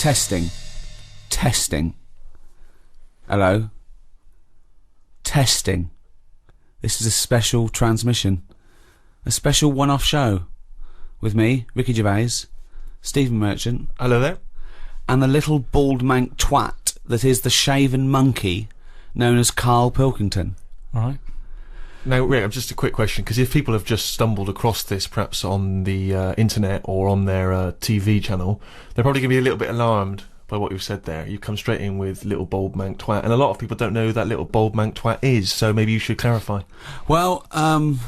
Testing. Hello? Testing. This is a special transmission. A special one-off show. With me, Ricky Gervais, Stephen Merchant. Hello there. And the little bald mank twat that is the shaven monkey known as Karl Pilkington. Right. Now, Rick, just a quick question, because if people have just stumbled across this, perhaps on the internet or on their TV channel, they're probably going to be a little bit alarmed by what you've said there. You've come straight in with little bald mank twat, and a lot of people don't know who that little bald mank twat is, so maybe you should clarify. Well, I'm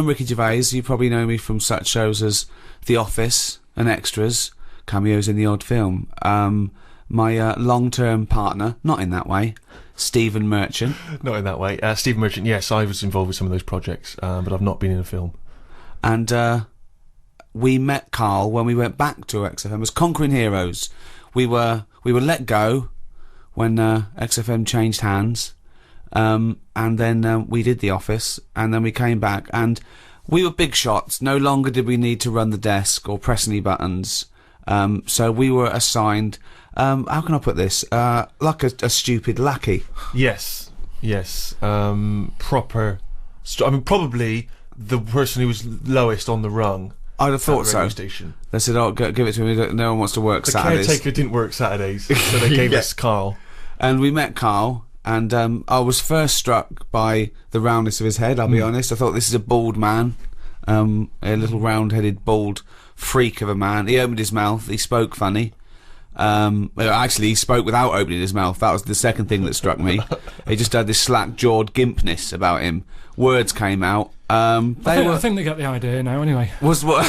Ricky Gervais. You probably know me from such shows as The Office and Extras, cameos in the odd film. My long-term partner, not in that way, Stephen Merchant. Not in that way. Stephen Merchant, yes, I was involved with some of those projects, but I've not been in a film. And we met Karl when we went back to XFM as Conquering Heroes. We were let go when XFM changed hands, and then we did The Office, and then we came back, and we were big shots. No longer did we need to run the desk or press any buttons. So we were assigned, how can I put this, like a stupid lackey. Yes. Proper. Probably the person who was lowest on the rung. I'd have thought so. Station. They said, "Oh, give it to me. No one wants to work Saturdays." The caretaker didn't work Saturdays, so they gave us Karl. And we met Karl, and I was first struck by the roundness of his head. I'll be honest. I thought, this is a bald man, a little round-headed bald freak of a man. He opened his mouth. He spoke funny. Actually, he spoke without opening his mouth. That was the second thing that struck me. He just had this slack-jawed gimpness about him. Words came out. I think they got the idea now. Anyway, was what?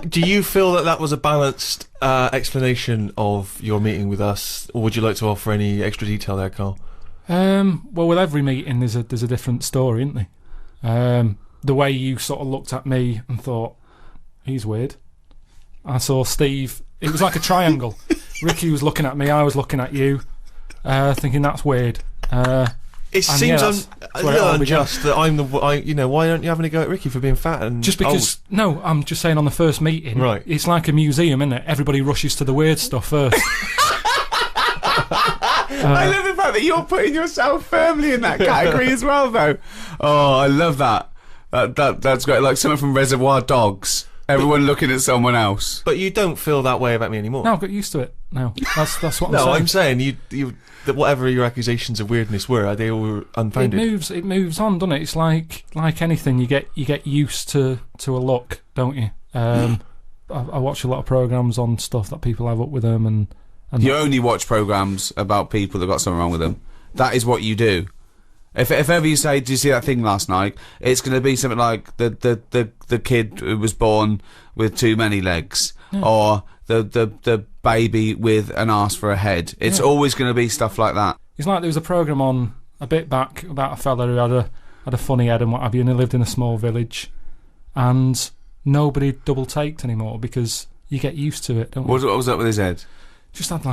Do you feel that was a balanced explanation of your meeting with us, or would you like to offer any extra detail there, Karl? Well, with every meeting, there's a different story, isn't there? The way you sort of looked at me and thought, he's weird. I saw Steve. It was like a triangle. Ricky was looking at me. I was looking at you, thinking that's weird. It seems a little unjust that I'm the. Why aren't you having a go at Ricky for being fat and just because? Old? No, I'm just saying on the first meeting. Right. It's like a museum, isn't it? Everybody rushes to the weird stuff first. I love the fact that you're putting yourself firmly in that category as well, though. Oh, I love that. That's great. Like someone from Reservoir Dogs. Everyone looking at someone else. But you don't feel that way about me anymore. No, I've got used to it now. That's what I'm saying. No, I'm saying you that whatever your accusations of weirdness were, they all were unfounded. It moves on, doesn't it? It's like anything. You get used to a look, don't you? I watch a lot of programmes on stuff that people have up with them, and you only watch programmes about people that got something wrong with them. That is what you do. If ever you say, "Did you see that thing last night?" It's going to be something like the kid who was born with too many legs, or the baby with an arse for a head. It's always going to be stuff like that. It's like there was a programme on a bit back about a fella who had a funny head and what have you, and he lived in a small village, and nobody double taked anymore because you get used to it, don't you? What was up with his head? Just had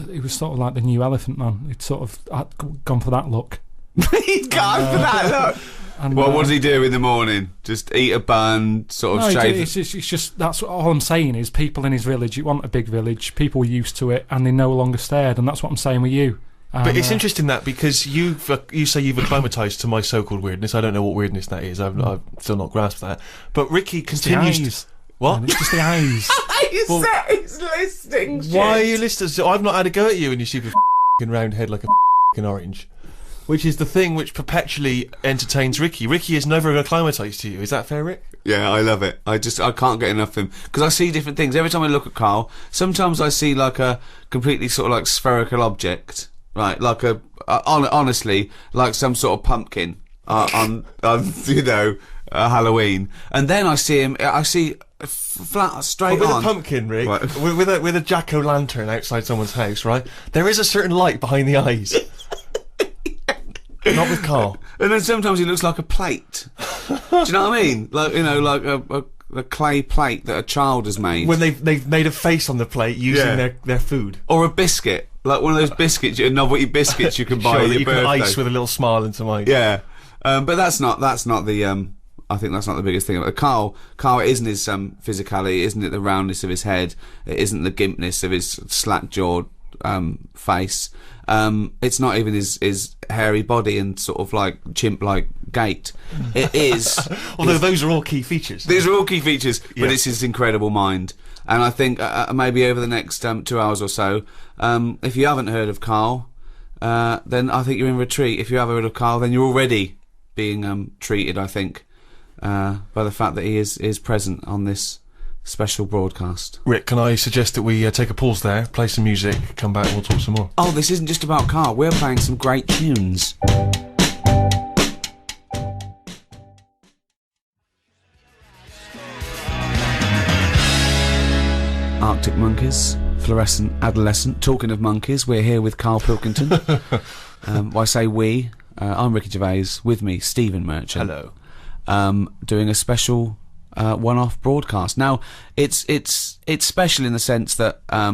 it was sort of like the new Elephant Man. He'd sort of had gone for that look. He'd gone for that look. And, what does he do in the morning? Just eat a bun, sort of shave? It's just that's all I'm saying is people in his village. You want a big village. People were used to it, and they no longer stared. And that's what I'm saying with you. But it's interesting that because you say you've acclimatised to my so-called weirdness. I don't know what weirdness that is. I've still not grasped that. But Ricky continues. What? It's just the eyes. He's listening. Why are you listening? So I've not had a go at you, and you stupid round head like a orange. Which is the thing which perpetually entertains Ricky. Ricky is never acclimatised to you. Is that fair, Rick? Yeah, I love it. I can't get enough of him. Because I see different things. Every time I look at Karl, sometimes I see like a completely sort of like spherical object. Right, like honestly, like some sort of pumpkin on Halloween. And then I see flat, straight with on. With a pumpkin, Rick, right. with a jack-o'-lantern outside someone's house, right? There is a certain light behind the eyes. Not with Karl. And then sometimes he looks like a plate. Do you know what I mean? Like, like a clay plate that a child has made. When they've made a face on the plate using their food. Or a biscuit. Like one of those biscuits, novelty biscuits you can buy at your birthday. Can ice with a little smile into mine. Yeah. But that's not the I think that's not the biggest thing. Karl, it isn't his physicality, it isn't it the roundness of his head, it isn't the gimpness of his slack-jawed face. It's not even his hairy body and sort of like chimp-like gait. It is. Although those are all key features. These are all key features, but it's his incredible mind. And I think maybe over the next 2 hours or so, if you haven't heard of Karl, then I think you're in retreat. If you have heard of Karl, then you're already being treated, I think, by the fact that he is present on this special broadcast. Rick, can I suggest that we take a pause there, play some music, come back and we'll talk some more? Oh, this isn't just about Karl. We're playing some great tunes. Arctic Monkeys, Fluorescent Adolescent. Talking of monkeys, we're here with Karl Pilkington. I say we. I'm Ricky Gervais. With me, Stephen Merchant. Hello. Doing a special one-off broadcast. Now, it's special in the sense that I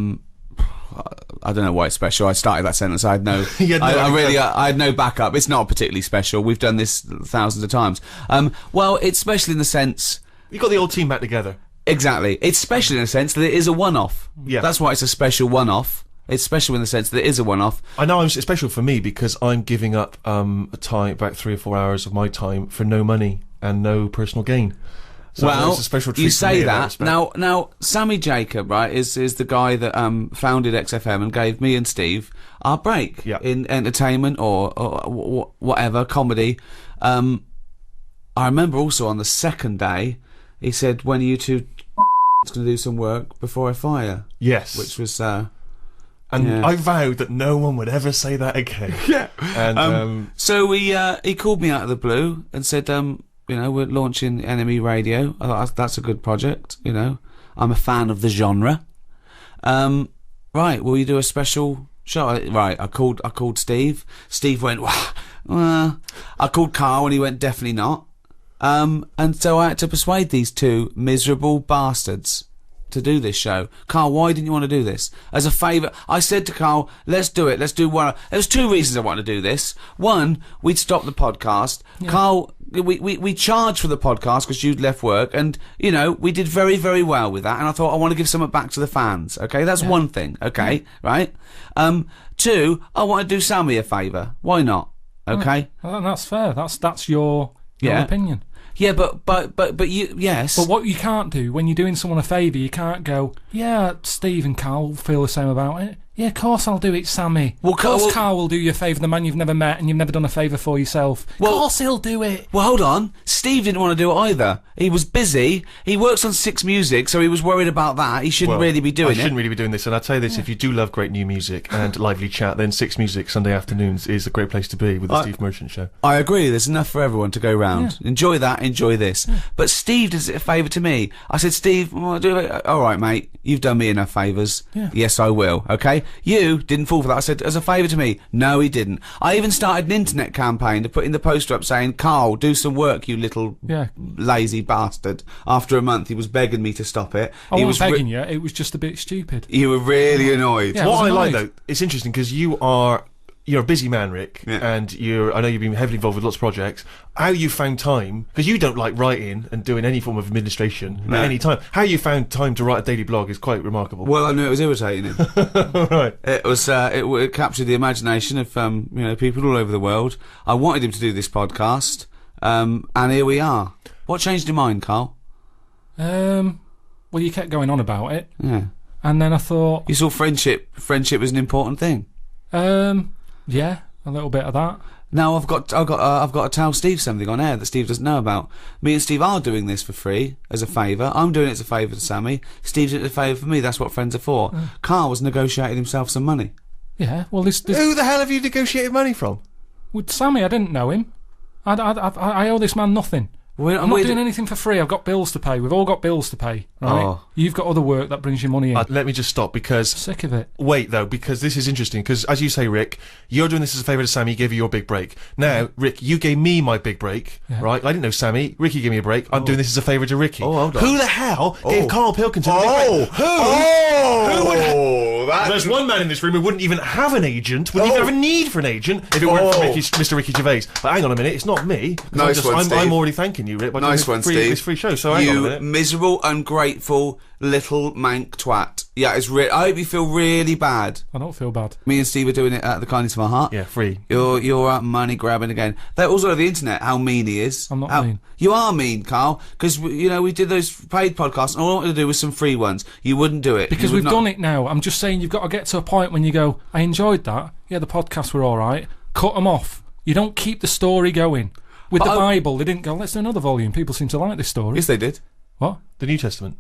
don't know why it's special. I started that sentence. I had no. I had no backup. It's not particularly special. We've done this thousands of times. Well, it's special in the sense you got the old team back together. Exactly. It's special in the sense that it is a one-off. Yeah. That's why it's a special one-off. It's special in the sense that it is a one-off. I know it's special for me because I'm giving up a time, about 3 or 4 hours of my time for no money and no personal gain. So well, it's a special treat you for say me that. Now, Sammy Jacob, right, is the guy that founded XFM and gave me and Steve our break in entertainment or whatever, comedy. I remember also on the second day, he said, when are you two going to do some work before I fire? Yes. Which was... and I vowed that no one would ever say that again. Yeah. And so he called me out of the blue and said, we're launching NME Radio. I thought that's a good project, I'm a fan of the genre. Right, will you do a special show? Right, I called Steve. Steve went, well, I called Karl and he went, definitely not. And so I had to persuade these two miserable bastards to do this show. Karl, why didn't you want to do this? As a favour, I said to Karl, let's do it, let's do one. There's 2 reasons I wanted to do this. One, we'd stop the podcast. Yeah. Karl, we charged for the podcast because you'd left work, and, we did very, very well with that, and I thought I want to give something back to the fans, okay? That's one thing, okay? Right? 2, I want to do Sammy a favour. Why not? Okay? Well, that's fair. That's your opinion. Yeah, but you, yes. But what you can't do when you're doing someone a favour, you can't go, yeah, Steve and Karl feel the same about it. Yeah, of course I'll do it, Sammy. Of course Karl will do you a favour, the man you've never met and you've never done a favour for yourself. Of course he'll do it. Well, hold on. Steve didn't want to do it either. He was busy. He works on 6 Music, so he was worried about that. He shouldn't really be doing it. I shouldn't really be doing this. And I'll tell you this, if you do love great new music and lively chat, then 6 Music Sunday afternoons is a great place to be with the Steve Merchant Show. I agree. There's enough for everyone to go round. Yeah. Enjoy that, enjoy this. Yeah. But Steve does it a favour to me. I said, Steve, all right, mate, you've done me enough favours. Yeah. Yes, I will, okay? You didn't fall for that. I said, as a favour to me. No, he didn't. I even started an internet campaign to put in the poster up saying, Karl, do some work, you little lazy bastard. After a month, he was begging me to stop it. I wasn't begging you, it was just a bit stupid. You were really annoyed. Yeah, what I like, though, it's interesting because you're a busy man, Rick, and I know you've been heavily involved with lots of projects. How you found time, because you don't like writing and doing any form of administration at any time. How you found time to write a daily blog is quite remarkable. Well, I knew it was irritating him. Right. It was. It captured the imagination of people all over the world. I wanted him to do this podcast, and here we are. What changed your mind, Karl? Well, you kept going on about it. Yeah. And then I thought you saw friendship. Friendship was an important thing. Yeah, a little bit of that. Now I've got to tell Steve something on air that Steve doesn't know about. Me and Steve are doing this for free as a favour. I'm doing it as a favour to Sammy. Steve's doing it as a favour for me. That's what friends are for. Karl was negotiating himself some money. Yeah, well, this who the hell have you negotiated money from? With Sammy, I didn't know him. I owe this man nothing. I'm not doing anything for free. I've got bills to pay. We've all got bills to pay, right? Oh. You've got other work that brings you money in. Let me just stop because... Sick of it. Wait, though, because this is interesting. Because, as you say, Rick, you're doing this as a favour to Sammy. He gave you your big break. Now, Rick, you gave me my big break, right? I didn't know Sammy. Ricky gave me a break. I'm doing this as a favour to Ricky. Oh, hold on. Who the hell gave Karl Pilkington a big break? Who would... Oh, that. There's one man in this room who wouldn't even have an agent, wouldn't even have a need for an agent if it weren't for Mr. Ricky Gervais. But hang on a minute, it's not me. Nice one, Steve. I'm already thanking you, Rick, by doing this free show. So hang on a minute. You miserable, ungrateful little mank twat. Yeah, I hope you feel really bad. I don't feel bad. Me and Steve are doing it out of the kindness of our heart. Yeah, free. You're money grabbing again. That also on the internet. How mean he is. I'm not mean. You are mean, Carl. Because we did those paid podcasts, and all I wanted to do was some free ones. You wouldn't do it because we've done it now. I'm just saying you've got to get to a point when you go, I enjoyed that. Yeah, the podcasts were all right. Cut them off. You don't keep the story going. With the Bible, they didn't go, let's do another volume. People seem to like this story. Yes, they did. What? The New Testament.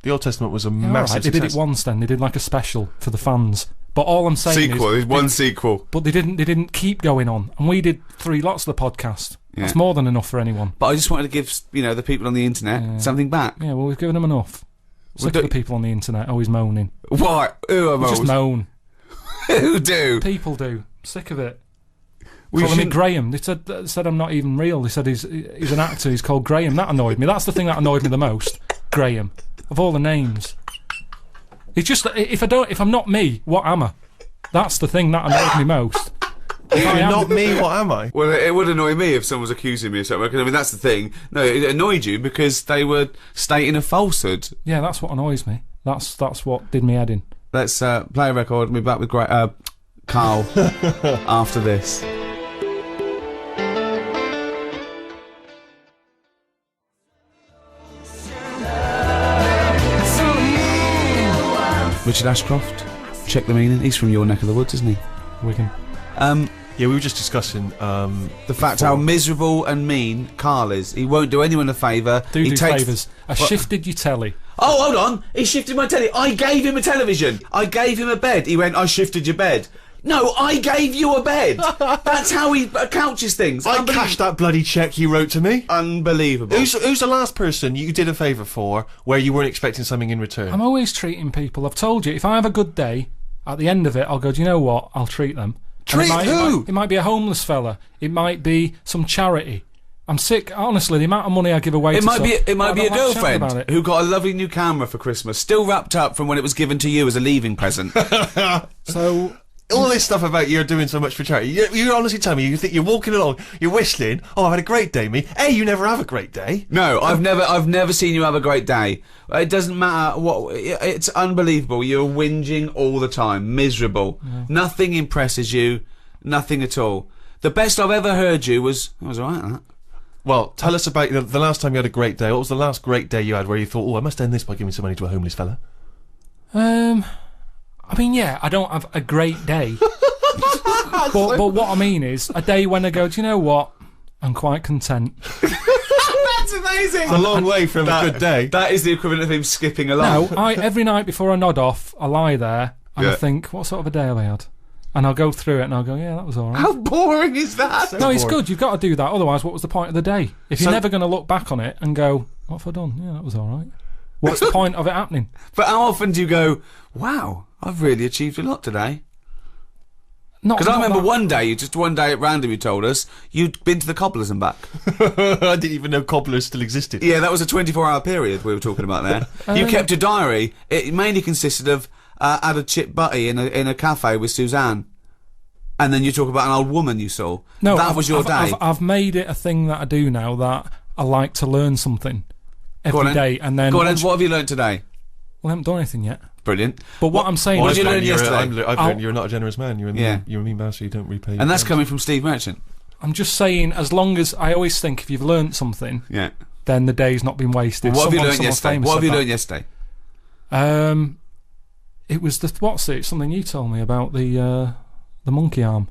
The Old Testament was a massive success. They did it success. once then. They did like a special for the fans. But all I'm saying is one sequel. But they didn't keep going on. And we did 3 lots of the podcast. Yeah. That's more than enough for anyone. But I just wanted to give the people on the internet something back. Yeah, well, we've given them enough. Sick of the people on the internet always moaning. What? Who are just moan. Who do? People do. Sick of it. Calling me Graham. They said I'm not even real. They said he's an actor. He's called Graham. That annoyed me. That's the thing that annoyed me the most. Graham. Of all the names. It's just that if I'm not me, what am I? That's the thing that annoyed me most. If you're not me, what am I? Well, it would annoy me if someone was accusing me of something. I mean, that's the thing. No, it annoyed you because they were stating a falsehood. Yeah, that's what annoys me. That's what did me head in. Let's play a record and be back with Carl after this. Richard Ashcroft, check the meaning. He's from your neck of the woods, isn't he? Wigan. Yeah, we were just discussing the fact how miserable and mean Carl is. He won't do anyone a favour. Do favours. I shifted your telly. Oh, hold on. He shifted my telly. I gave him a television. I gave him a bed. He went, I shifted your bed. No, I gave you a bed. That's how he couches things. I cashed that bloody cheque you wrote to me. Unbelievable. Who's the last person you did a favour for where you weren't expecting something in return? I'm always treating people. I've told you, if I have a good day, at the end of it, I'll go, do you know what? I'll treat them. Treat who? It might be a homeless fella. It might be some charity. I'm sick, honestly, the amount of money I give away it might be a girlfriend who got a lovely new camera for Christmas, still wrapped up from when it was given to you as a leaving present. So... all this stuff about you're doing so much for charity. You honestly tell me, you think you're walking along, you're whistling, oh, I've had a great day, me. Hey, you never have a great day. No, I've never seen you have a great day. It doesn't matter what, it's unbelievable. You're whinging all the time, miserable. Yeah. Nothing impresses you, nothing at all. The best I've ever heard you was alright, that. Well, tell us about the last time you had a great day. What was the last great day you had where you thought, oh, I must end this by giving some money to a homeless fella? I mean, yeah, I don't have a great day. but what I mean is, a day when I go, do you know what? I'm quite content. That's amazing! It's a long way from a good day. That is the equivalent of him skipping along. No, every night before I nod off, I lie there and I think, what sort of a day have I had? And I'll go through it and I'll go, yeah, that was alright. How boring is that? No, it's good. You've got to do that. Otherwise, what was the point of the day? If you're never going to look back on it and go, what have I done? Yeah, that was alright. What's the point of it happening? But how often do you go, wow, I've really achieved a lot today? Because I remember one day at random, you told us you'd been to the Cobblers and back. I didn't even know Cobblers still existed. Yeah, that was a 24-hour period we were talking about there. You kept a diary. It mainly consisted of had a chip butty in a cafe with Suzanne. And then you talk about an old woman you saw. No, that was your day. I've made it a thing that I do now, that I like to learn something every day. And then what have you learned today? Well, I haven't done anything yet. Brilliant. But what I'm saying is... What did you learn yesterday? I've learned you're not a generous man. You're a mean bastard. You don't repay. And that's coming from Steve Merchant. I'm just saying, as long as... I always think if you've learnt something, then the day's not been wasted. Well, what have you learned yesterday? What have you learned yesterday? It was something you told me about the monkey arm.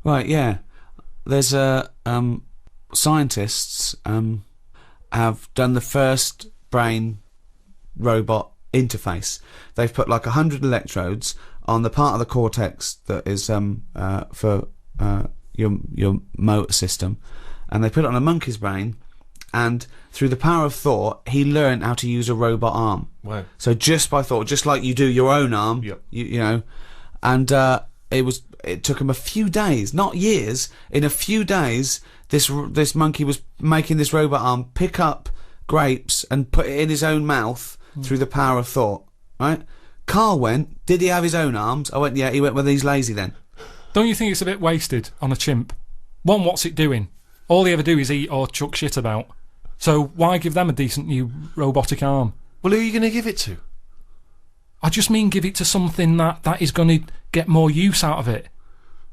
Right, yeah. There's scientists have done the first brain robot interface. They've put like 100 electrodes on the part of the cortex that is for your motor system, and they put it on a monkey's brain, and through the power of thought, he learned how to use a robot arm. Wow. So just by thought, just like you do your own arm, you know, and it took him a few days, not years. In a few days, this monkey was making this robot arm pick up grapes and put it in his own mouth through the power of thought, right? Karl went, did he have his own arms? I went, yeah. He went, well, he's lazy then. Don't you think it's a bit wasted on a chimp? One, what's it doing? All they ever do is eat or chuck shit about. So why give them a decent new robotic arm? Well, who are you going to give it to? I just mean give it to something that is going to get more use out of it.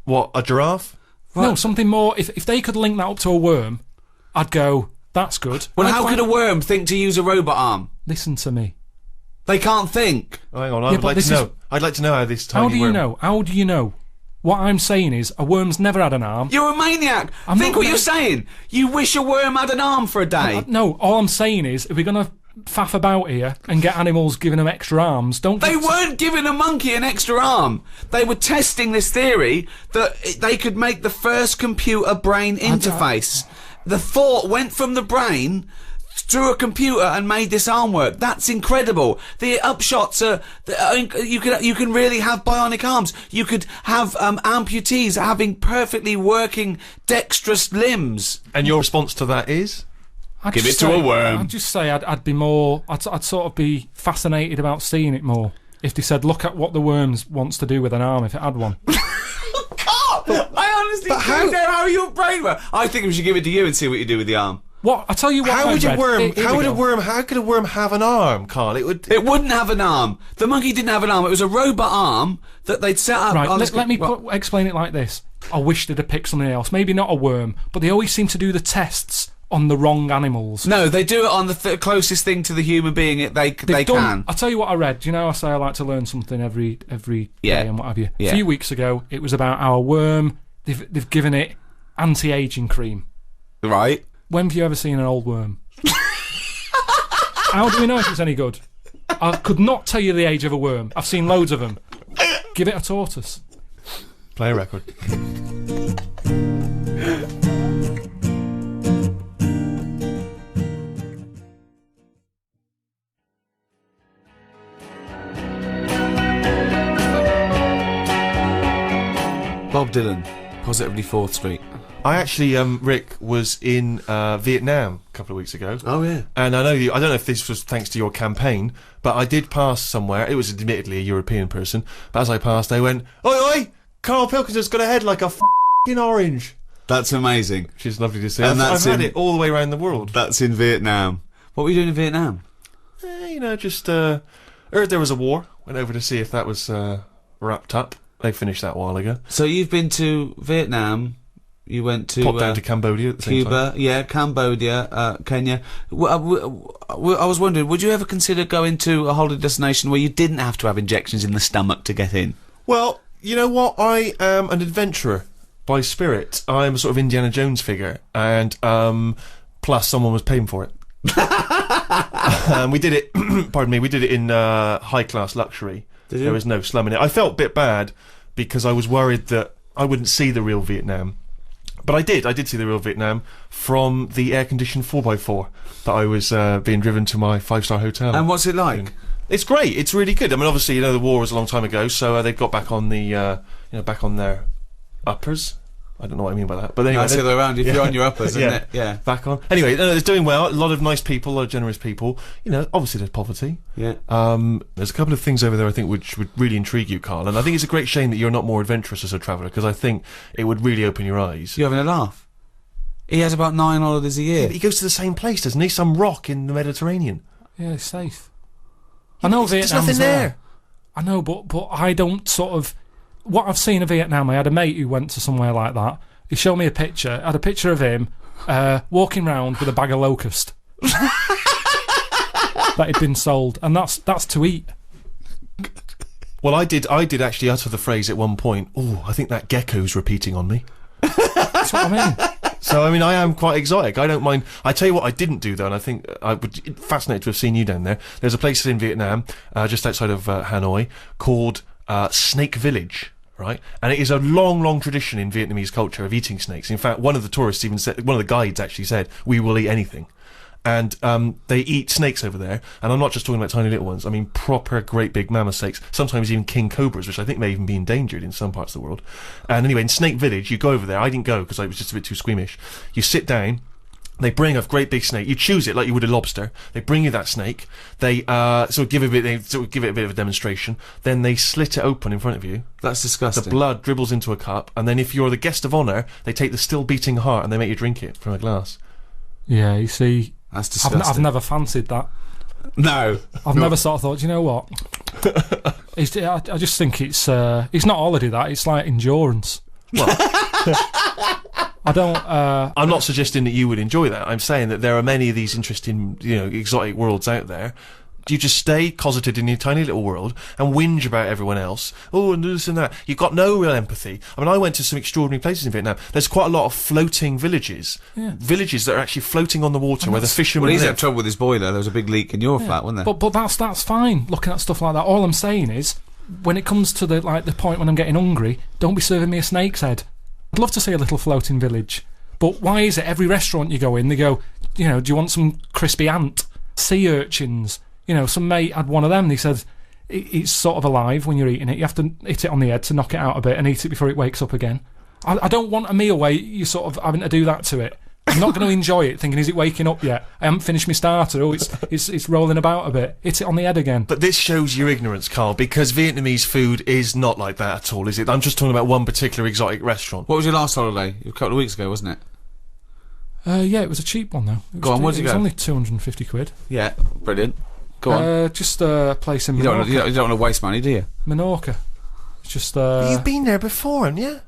What, a giraffe? No, something more. If they could link that up to a worm, I'd go, that's good. Well, how could a worm think to use a robot arm? Listen to me. They can't think. Oh, hang on, I'd like to know. I'd like to know how this tiny How do you worm... know? How do you know? What I'm saying is, a worm's never had an arm. You're a maniac. Think what you're saying. You wish a worm had an arm for a day. No, all I'm saying is, if we're going to faff about here and get animals giving them extra arms, They weren't giving a monkey an extra arm. They were testing this theory that they could make the first computer-brain interface. The thought went from the brain through a computer and made this arm work. That's incredible. The upshots are you can really have bionic arms. You could have amputees having perfectly working dexterous limbs. And your response to that is? Give it to a worm. I'd just say I'd be more. I'd sort of be fascinated about seeing it more. If they said, look at what the worms wants to do with an arm if it had one. I honestly don't know how your brain works. I think we should give it to you and see what you do with the arm. What? I tell you what. How could a worm have an arm, Karl? It wouldn't have an arm. The monkey didn't have an arm. It was a robot arm that they'd set up. Right. Let me explain it like this. I wish they'd have picked something else. Maybe not a worm, but they always seem to do the tests on the wrong animals. No, they do it on the closest thing to the human being they can. I'll tell you what I read. You know, I say I like to learn something every day and what have you. Yeah. A few weeks ago, it was about our worm. They've given it anti-aging cream. Right. When have you ever seen an old worm? How do we know if it's any good? I could not tell you the age of a worm. I've seen loads of them. Give it a tortoise. Play a record. Bob Dylan, Positively 4th Street. I actually, Rick, was in Vietnam a couple of weeks ago. Oh, yeah. And I don't know if this was thanks to your campaign, but I did pass somewhere. It was admittedly a European person, but as I passed, they went, "Oi, oi! Karl Pilkington's got a head like a f***ing orange." That's amazing. Which is lovely to see. And I've had it all the way around the world. That's in Vietnam. What were you doing in Vietnam? Just heard there was a war. Went over to see if that was wrapped up. They finished that a while ago. So you've been to Vietnam. You went to popped down to Cambodia at the same Cuba, time. yeah, Cambodia, Kenya. I was wondering, would you ever consider going to a holiday destination where you didn't have to have injections in the stomach to get in? Well, you know what? I am an adventurer by spirit. I'm a sort of Indiana Jones figure, and plus someone was paying for it. We did it. Pardon me. We did it in high class luxury. Did you? There was no slum in it. I felt a bit bad because I was worried that I wouldn't see the real Vietnam. But I did see the real Vietnam from the air-conditioned 4x4 that I was being driven to my 5-star hotel. And what's it like? It's great. It's really good. I mean, obviously, the war was a long time ago, so they've got back on the, back on their uppers. I don't know what I mean by that, but anyway, that's the other way around. If you're on your uppers, isn't it? Yeah. Back on. Anyway, it's doing well. A lot of nice people, a lot of generous people. Obviously there's poverty. Yeah. There's a couple of things over there I think which would really intrigue you, Karl, and I think it's a great shame that you're not more adventurous as a traveller, because I think it would really open your eyes. You're having a laugh. He has about 9 holidays a year. Yeah, but he goes to the same place, doesn't he? Some rock in the Mediterranean. Yeah, it's safe. I know Vietnam's there's nothing there. I know, but I don't sort of. What I've seen of Vietnam, I had a mate who went to somewhere like that. He showed me a picture. I had a picture of him walking round with a bag of locust that had been sold, and that's to eat. Well, I did actually utter the phrase at one point. Oh, I think that gecko's repeating on me. That's what I mean. So, I mean, I am quite exotic. I don't mind. I tell you what I didn't do, though, and I think I would fascinate to have seen you down there. There's a place in Vietnam, just outside of Hanoi, called Snake Village. Right, and it is a long, long tradition in Vietnamese culture of eating snakes. In fact, one of the tourists even said, one of the guides actually said, "We will eat anything," and they eat snakes over there. And I'm not just talking about tiny little ones. I mean proper, great big mammoth snakes. Sometimes even king cobras, which I think may even be endangered in some parts of the world. And anyway, in Snake Village, you go over there. I didn't go because I was just a bit too squeamish. You sit down. They bring a great big snake. You choose it like you would a lobster. They bring you that snake. They sort of give it a bit of a demonstration. Then they slit it open in front of you. That's disgusting. The blood dribbles into a cup, and then if you're the guest of honour, they take the still beating heart and they make you drink it from a glass. Yeah, you see, That's disgusting. I've never fancied that. No. I've never sort of thought, you know what? I just think it's not holiday, that. It's like endurance. Well, I don't... I'm not suggesting that you would enjoy that. I'm saying that there are many of these interesting, exotic worlds out there. You just stay closeted in your tiny little world and whinge about everyone else. Oh, and this and that. You've got no real empathy. I mean, I went to some extraordinary places in Vietnam. There's quite a lot of floating villages. Yeah. Villages that are actually floating on the water where the fishermen Well, he's live. had trouble with his boiler. There was a big leak in your flat, wasn't there? But that's fine, looking at stuff like that. All I'm saying is, when it comes to the point when I'm getting hungry, don't be serving me a snake's head. I'd love to see a little floating village. But why is it every restaurant you go in, they go, do you want some crispy ant? Sea urchins? Some mate had one of them. He said it's sort of alive when you're eating it. You have to hit it on the head to knock it out a bit and eat it before it wakes up again. I don't want a meal where you're sort of having to do that to it. I'm not going to enjoy it thinking, is it waking up yet? I haven't finished my starter. Oh, it's rolling about a bit. Hit it on the head again. But this shows your ignorance, Carl, because Vietnamese food is not like that at all, is it? I'm just talking about one particular exotic restaurant. What was your last holiday? A couple of weeks ago, wasn't it? Yeah, it was a cheap one though. Go on, where'd you go? It was only 250 quid. Yeah, brilliant. Go on. Just a place in You Menorca. don't want to waste money, do you? Menorca. It's just... You've been there before, haven't you?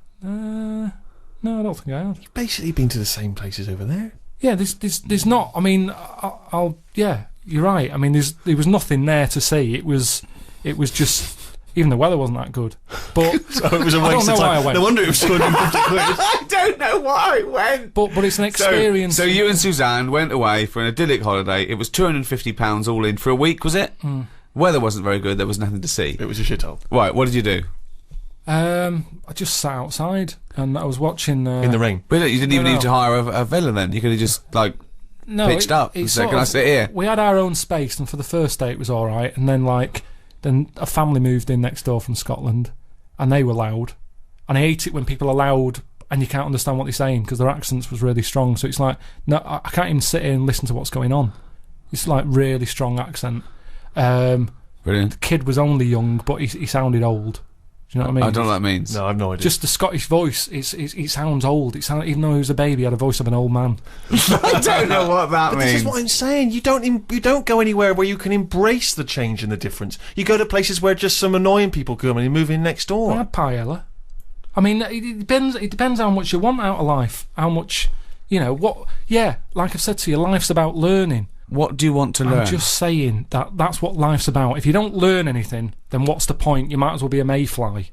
No, I don't think I have. You've basically been to the same places over there. Yeah, there's not... I mean, yeah, you're right. I mean, there was nothing there to see. It was just... Even the weather wasn't that good. But So it was a waste of why I time. went. No wonder it was 250 quid. I don't know why I went. But it's an experience. So you and Suzanne went away for an idyllic holiday. It was £250 all in for a week, was it? Weather wasn't very good. There was nothing to see. It was a shithole. Right, what did you do? I just sat outside and I was watching... In the rain. Really? You didn't even No. need to hire a villa then? You could have just, pitched up and said, sort can I of- sit here? We had our own space, and for the first day it was all right. And then a family moved in next door from Scotland, and they were loud. And I hate it when people are loud and you can't understand what they're saying because their accents was really strong. So it's like, no, I can't even sit here and listen to what's going on. It's like really strong accent. Brilliant. The kid was only young, but he sounded old. Do you know what I mean? I don't know what that means. No, I've no idea. Just the Scottish voice, it sounds old. Even though he was a baby, he had a voice of an old man. I don't know what that But means. this is what I'm saying. You don't go anywhere where you can embrace the change and the difference. You go to places where just some annoying people come and you move in next I door. had paella. I mean, it depends how much you want out of life. How much, what... Yeah, like I've said to you, life's about learning. What do you want to learn? I'm just saying that's what life's about. If you don't learn anything, then what's the point? You might as well be a mayfly.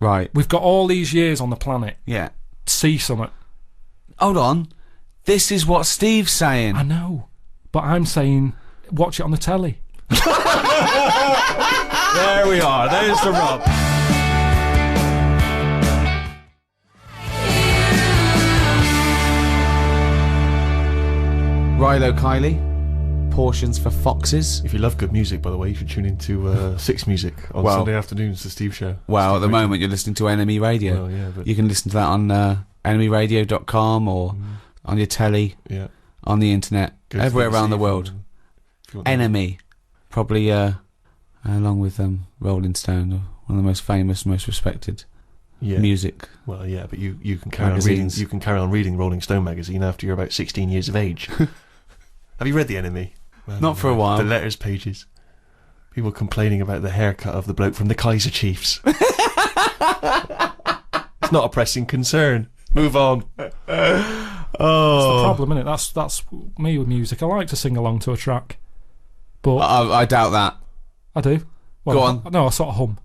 Right. We've got all these years on the planet. Yeah. See something. Hold on. This is what Steve's saying. I know. But I'm saying, watch it on the telly. There we are. There's the rub. Rilo Kiley. Portions for foxes. If you love good music, by the way, you should tune into Six Music on Well- Sunday afternoons, the Steve Show. Well, at the Steve Radio. moment you're listening to NME Radio. Well, yeah, but You can listen to that on NMEradio.com or on your telly, yeah, on the internet, go to everywhere around the BBC world. if you want to- NME. Probably, along with Rolling Stone, one of the most famous, most respected yeah. music. Well, yeah, but you can carry on reading. Magazines. You can carry on reading Rolling Stone magazine after you're about 16 years of age. Have you read the NME? Well, Not for a while. The letters pages. People complaining about the haircut of the bloke from the Kaiser Chiefs. It's not a pressing concern. Move on. That's the problem, isn't it? That's me with music. I like to sing along to a track. But I doubt that. I do. Well, Go on. No, I sort of hum.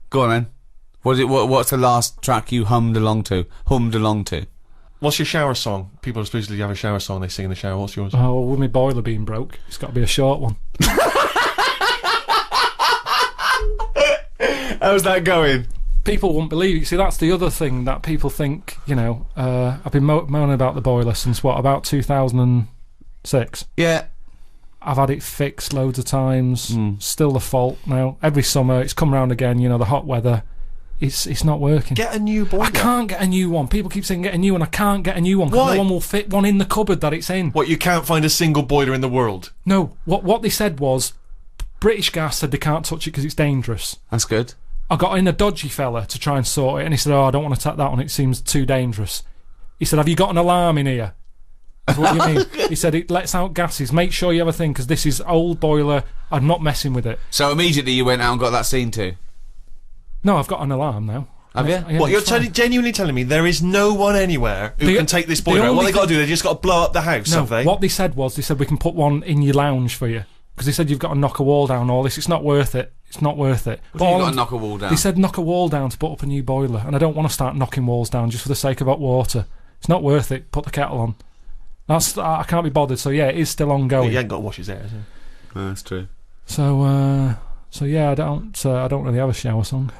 Go on then. What's the last track you hummed along to? What's your shower song? People supposedly have a shower song they sing in the shower. What's yours? Oh, with my boiler being broke, it's got to be a short one. How's that going? People won't believe it. See, that's the other thing that people think, I've been moaning about the boiler since, about 2006? Yeah. I've had it fixed loads of times. Still the fault now. Every summer, it's come round again, the hot weather. It's not working. Get a new boiler. I can't get a new one. People keep saying get a new one. I can't get a new one. Why? No one will fit one in the cupboard that it's in. What, you can't find a single boiler in the world? No. What they said was, British Gas said they can't touch it because it's dangerous. That's good. I got in a dodgy fella to try and sort it, and he said, I don't want to take that one. It seems too dangerous. He said, have you got an alarm in here? I said, what do you mean? He said, it lets out gases. Make sure you have a thing, because this is old boiler. I'm not messing with it. So immediately you went out and got that seen to? No, I've got an alarm now. Have you? Yeah, What, you're it's fine. genuinely telling me there is no one anywhere who can take this boiler out? What only they got to do, they just got to blow up the house, No, have they? what they said was, they said we can put one in your lounge for you. Because they said you've got to knock a wall down, all this. It's not worth it. It's not worth it. What do you got to knock a wall down? They said knock a wall down to put up a new boiler, and I don't want to start knocking walls down just for the sake of hot water. It's not worth it. Put the kettle on. I can't be bothered. So yeah, it is still ongoing. You ain't got to wash his hair, has he? No, that's true. So yeah, I don't really have a shower song.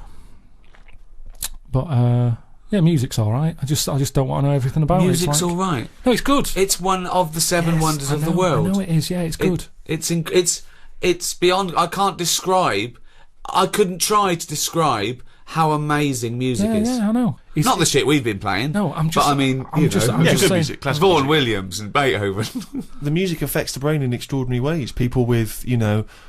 But yeah, music's all right. I just don't want to know everything about it. Music's all right. No, it's good. It's one of the seven wonders of the world. I know it is. Yeah, it's good. It's beyond. I can't describe. I couldn't try to describe how amazing music is. Yeah, I know. Not the shit we've been playing. No, I'm just. But I mean, I'm just good saying. music, classical Vaughan music. Williams and Beethoven. The music affects the brain in extraordinary ways. People with,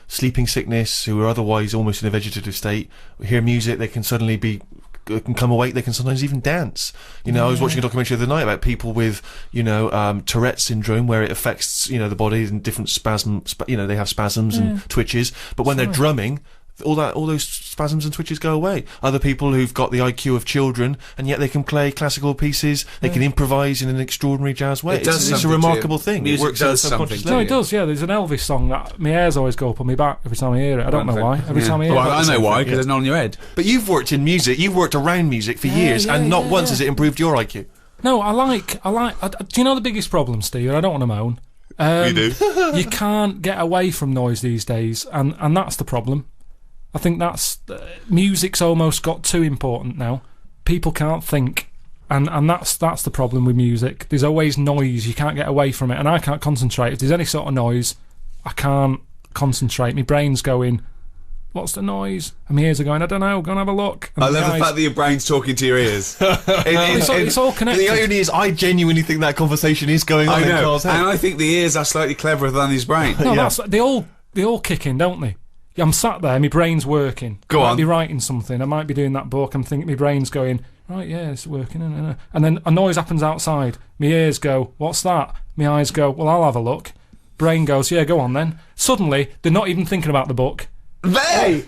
sleeping sickness who are otherwise almost in a vegetative state hear music, they can suddenly can come awake, they can sometimes even dance. I was watching a documentary the other night about people with, Tourette's syndrome, where it affects, the body in different spasms, they have spasms and twitches, but when they're drumming, all those spasms and twitches go away. Other people who've got the IQ of children, and yet they can play classical pieces, they can improvise in an extraordinary jazz way. It's a remarkable thing. Music It works does on a subconscious something. No, level. it does. Yeah, there's an Elvis song that my hairs always go up on my back every time I hear it. I don't know why. Every time I hear it. Well, I know why, because there's none on your head. But you've worked in music, you've worked around music for years, and not once has it improved your IQ. No, do you know the biggest problem, Steve? I don't want to moan. You do. You can't get away from noise these days, and that's the problem. I think that's music's almost got too important now. People can't think, and that's the problem with music. There's always noise. You can't get away from it, and I can't concentrate. If there's any sort of noise, I can't concentrate. My brain's going, what's the noise? And my ears are going, I don't know, go and have a look. And I love the fact that your brain's talking to your ears. it's all connected. The irony is, I genuinely think that conversation is going on I in know, Carl's head. and I think the ears are slightly cleverer than his brain. No, they all kick in, don't they? I'm sat there, my brain's working. Go I might on. be writing something, I might be doing that book, I'm thinking my brain's going, right, yeah, it's working. And then a noise happens outside. My ears go, what's that? My eyes go, well, I'll have a look. Brain goes, yeah, go on then. Suddenly, they're not even thinking about the book. No,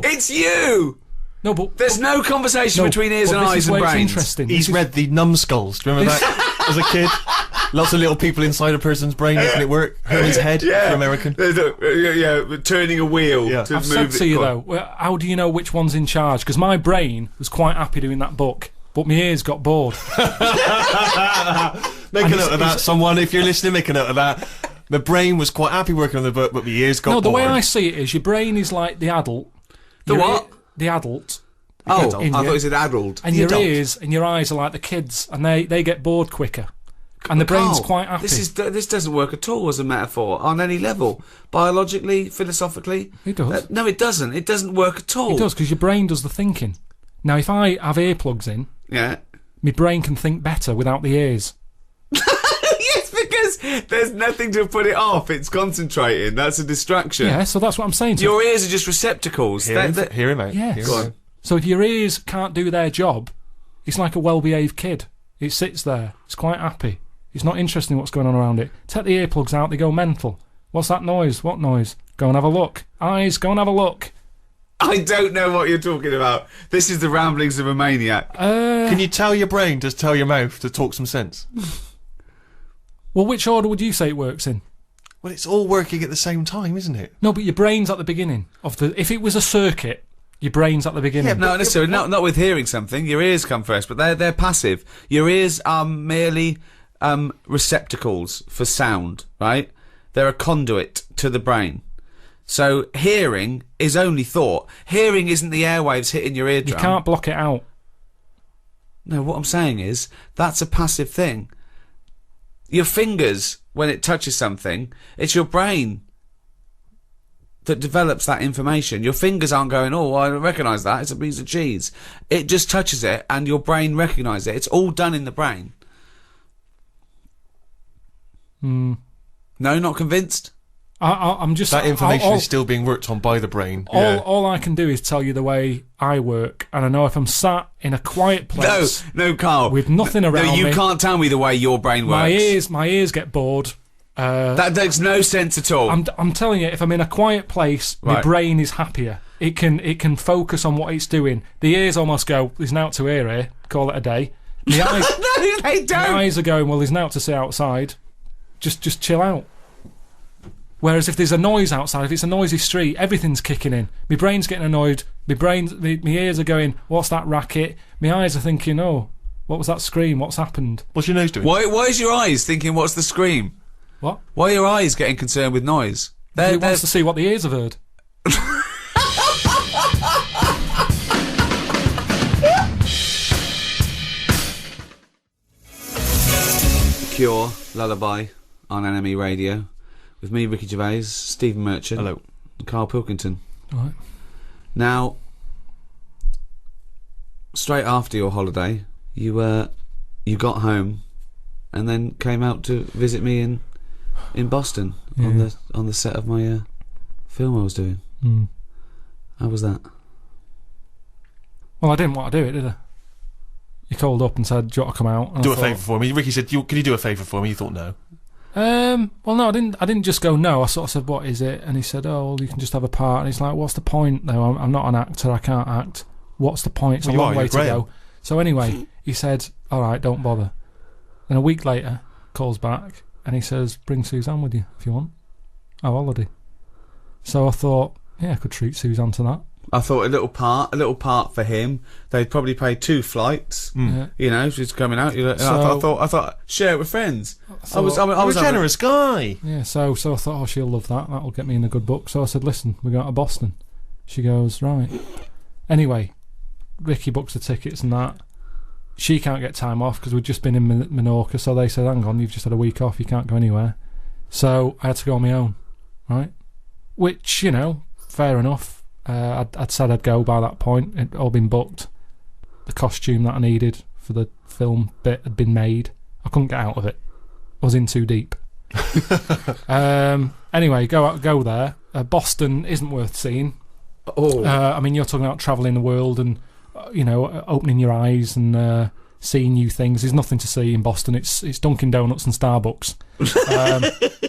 it's you. No, but There's no conversation between ears and this eyes is and where it's brains. interesting. He's read the Numbskulls. Do you remember that as a kid? Lots of little people inside a person's brain making it work. Herman's head for American. Turning a wheel to I've move said to you though, well, how do you know which one's in charge? Because my brain was quite happy doing that book, but my ears got bored. Make a note of that, someone. If you're listening, make a note of that. My brain was quite happy working on the book, but my ears got bored. No, the way I see it is your brain is like the adult. The what? The adult. I thought you said addled. And your ears and your eyes are like the kids, and they get bored quicker. And the brain's quite happy. This doesn't work at all as a metaphor on any level. Biologically, philosophically. It does. No, it doesn't. It doesn't work at all. It does, because your brain does the thinking. Now, if I have earplugs in, my brain can think better without the ears. Yes, because there's nothing to put it off. It's concentrating. That's a distraction. Yeah, so that's what I'm saying. Your ears are just receptacles. Hear him out. Yes. Go on. So if your ears can't do their job, it's like a well-behaved kid. It sits there. It's quite happy. It's not interested in what's going on around it. Take the earplugs out, they go mental. What's that noise? What noise? Go and have a look. Eyes, go and have a look. I don't know what you're talking about. This is the ramblings of a maniac. Can you tell your brain to tell your mouth to talk some sense? Well, which order would you say it works in? Well, it's all working at the same time, isn't it? No, but your brain's at the beginning of the. If it was a circuit, your brain's at the beginning. Yeah, no, necessarily. Not with hearing something. Your ears come first, but they're passive. Your ears are merely receptacles for sound, right? They're a conduit to the brain. So hearing is only thought. Hearing isn't the airwaves hitting your eardrum. You can't block it out. No, what I'm saying is that's a passive thing. Your fingers, when it touches something, it's your brain that develops that information. Your fingers aren't going, oh, I recognise that, it's a piece of cheese. It just touches it and your brain recognises it. It's all done in the brain. No, not convinced? I'm just... That information is still being worked on by the brain. All I can do is tell you the way I work, and I know if I'm sat in a quiet place... No, Carl. ...with nothing around me... No, you can't tell me the way your brain works. My ears get bored. That makes no sense at all. I'm telling you, if I'm in a quiet place, my brain is happier. It can focus on what it's doing. The ears almost go, there's now to here, call it a day. The eyes, no, they don't. My eyes are going, well, there's now to see outside. Just chill out. Whereas if there's a noise outside, if it's a noisy street, everything's kicking in. My brain's getting annoyed. My ears are going, what's that racket? My eyes are thinking, oh, what was that scream? What's happened? What's your nose doing? Why is your eyes thinking, what's the scream? What? Why are your eyes getting concerned with noise? He wants to see what the ears have heard. Cure, Lullaby on NME Radio. With me, Ricky Gervais, Stephen Merchant. Hello. And Karl Pilkington. Right. Now, straight after your holiday, you got home and then came out to visit me in Boston on the set of my film I was doing. How was that? Well, I didn't want to do it, did I? He called up and said, do you want to come out? And do a favour for me. Ricky said, can you do a favour for me? You thought no. Well, no, I didn't just go no. I sort of said, what is it? And he said, oh, well, you can just have a part. And he's like, what's the point though? I'm not an actor, I can't act. What's the point? It's a long way to go. So anyway, he said, alright, don't bother. Then a week later, calls back and he says, bring Suzanne with you if you want. Oh, holiday. So I thought, yeah, I could treat Suzanne to that. I thought a little part for him. They'd probably pay 2 flights. Yeah. You know, she's coming out. I thought, share it with friends. I was a generous guy. Yeah, so I thought, oh, she'll love that. That'll get me in a good book. So I said, listen, we're going to Boston. She goes, right. Anyway, Ricky books the tickets and that. She can't get time off because we'd just been in Menorca. So they said, hang on, you've just had a week off. You can't go anywhere. So I had to go on my own, right? Which, you know, fair enough. I'd said I'd go by that point. It'd all been booked. The costume that I needed for the film bit had been made. I couldn't get out of it. I was in too deep. Anyway, go there. Boston isn't worth seeing. I mean, you're talking about travelling the world and you know, opening your eyes and seeing new things. There's nothing to see in Boston. It's Dunkin' Donuts and Starbucks.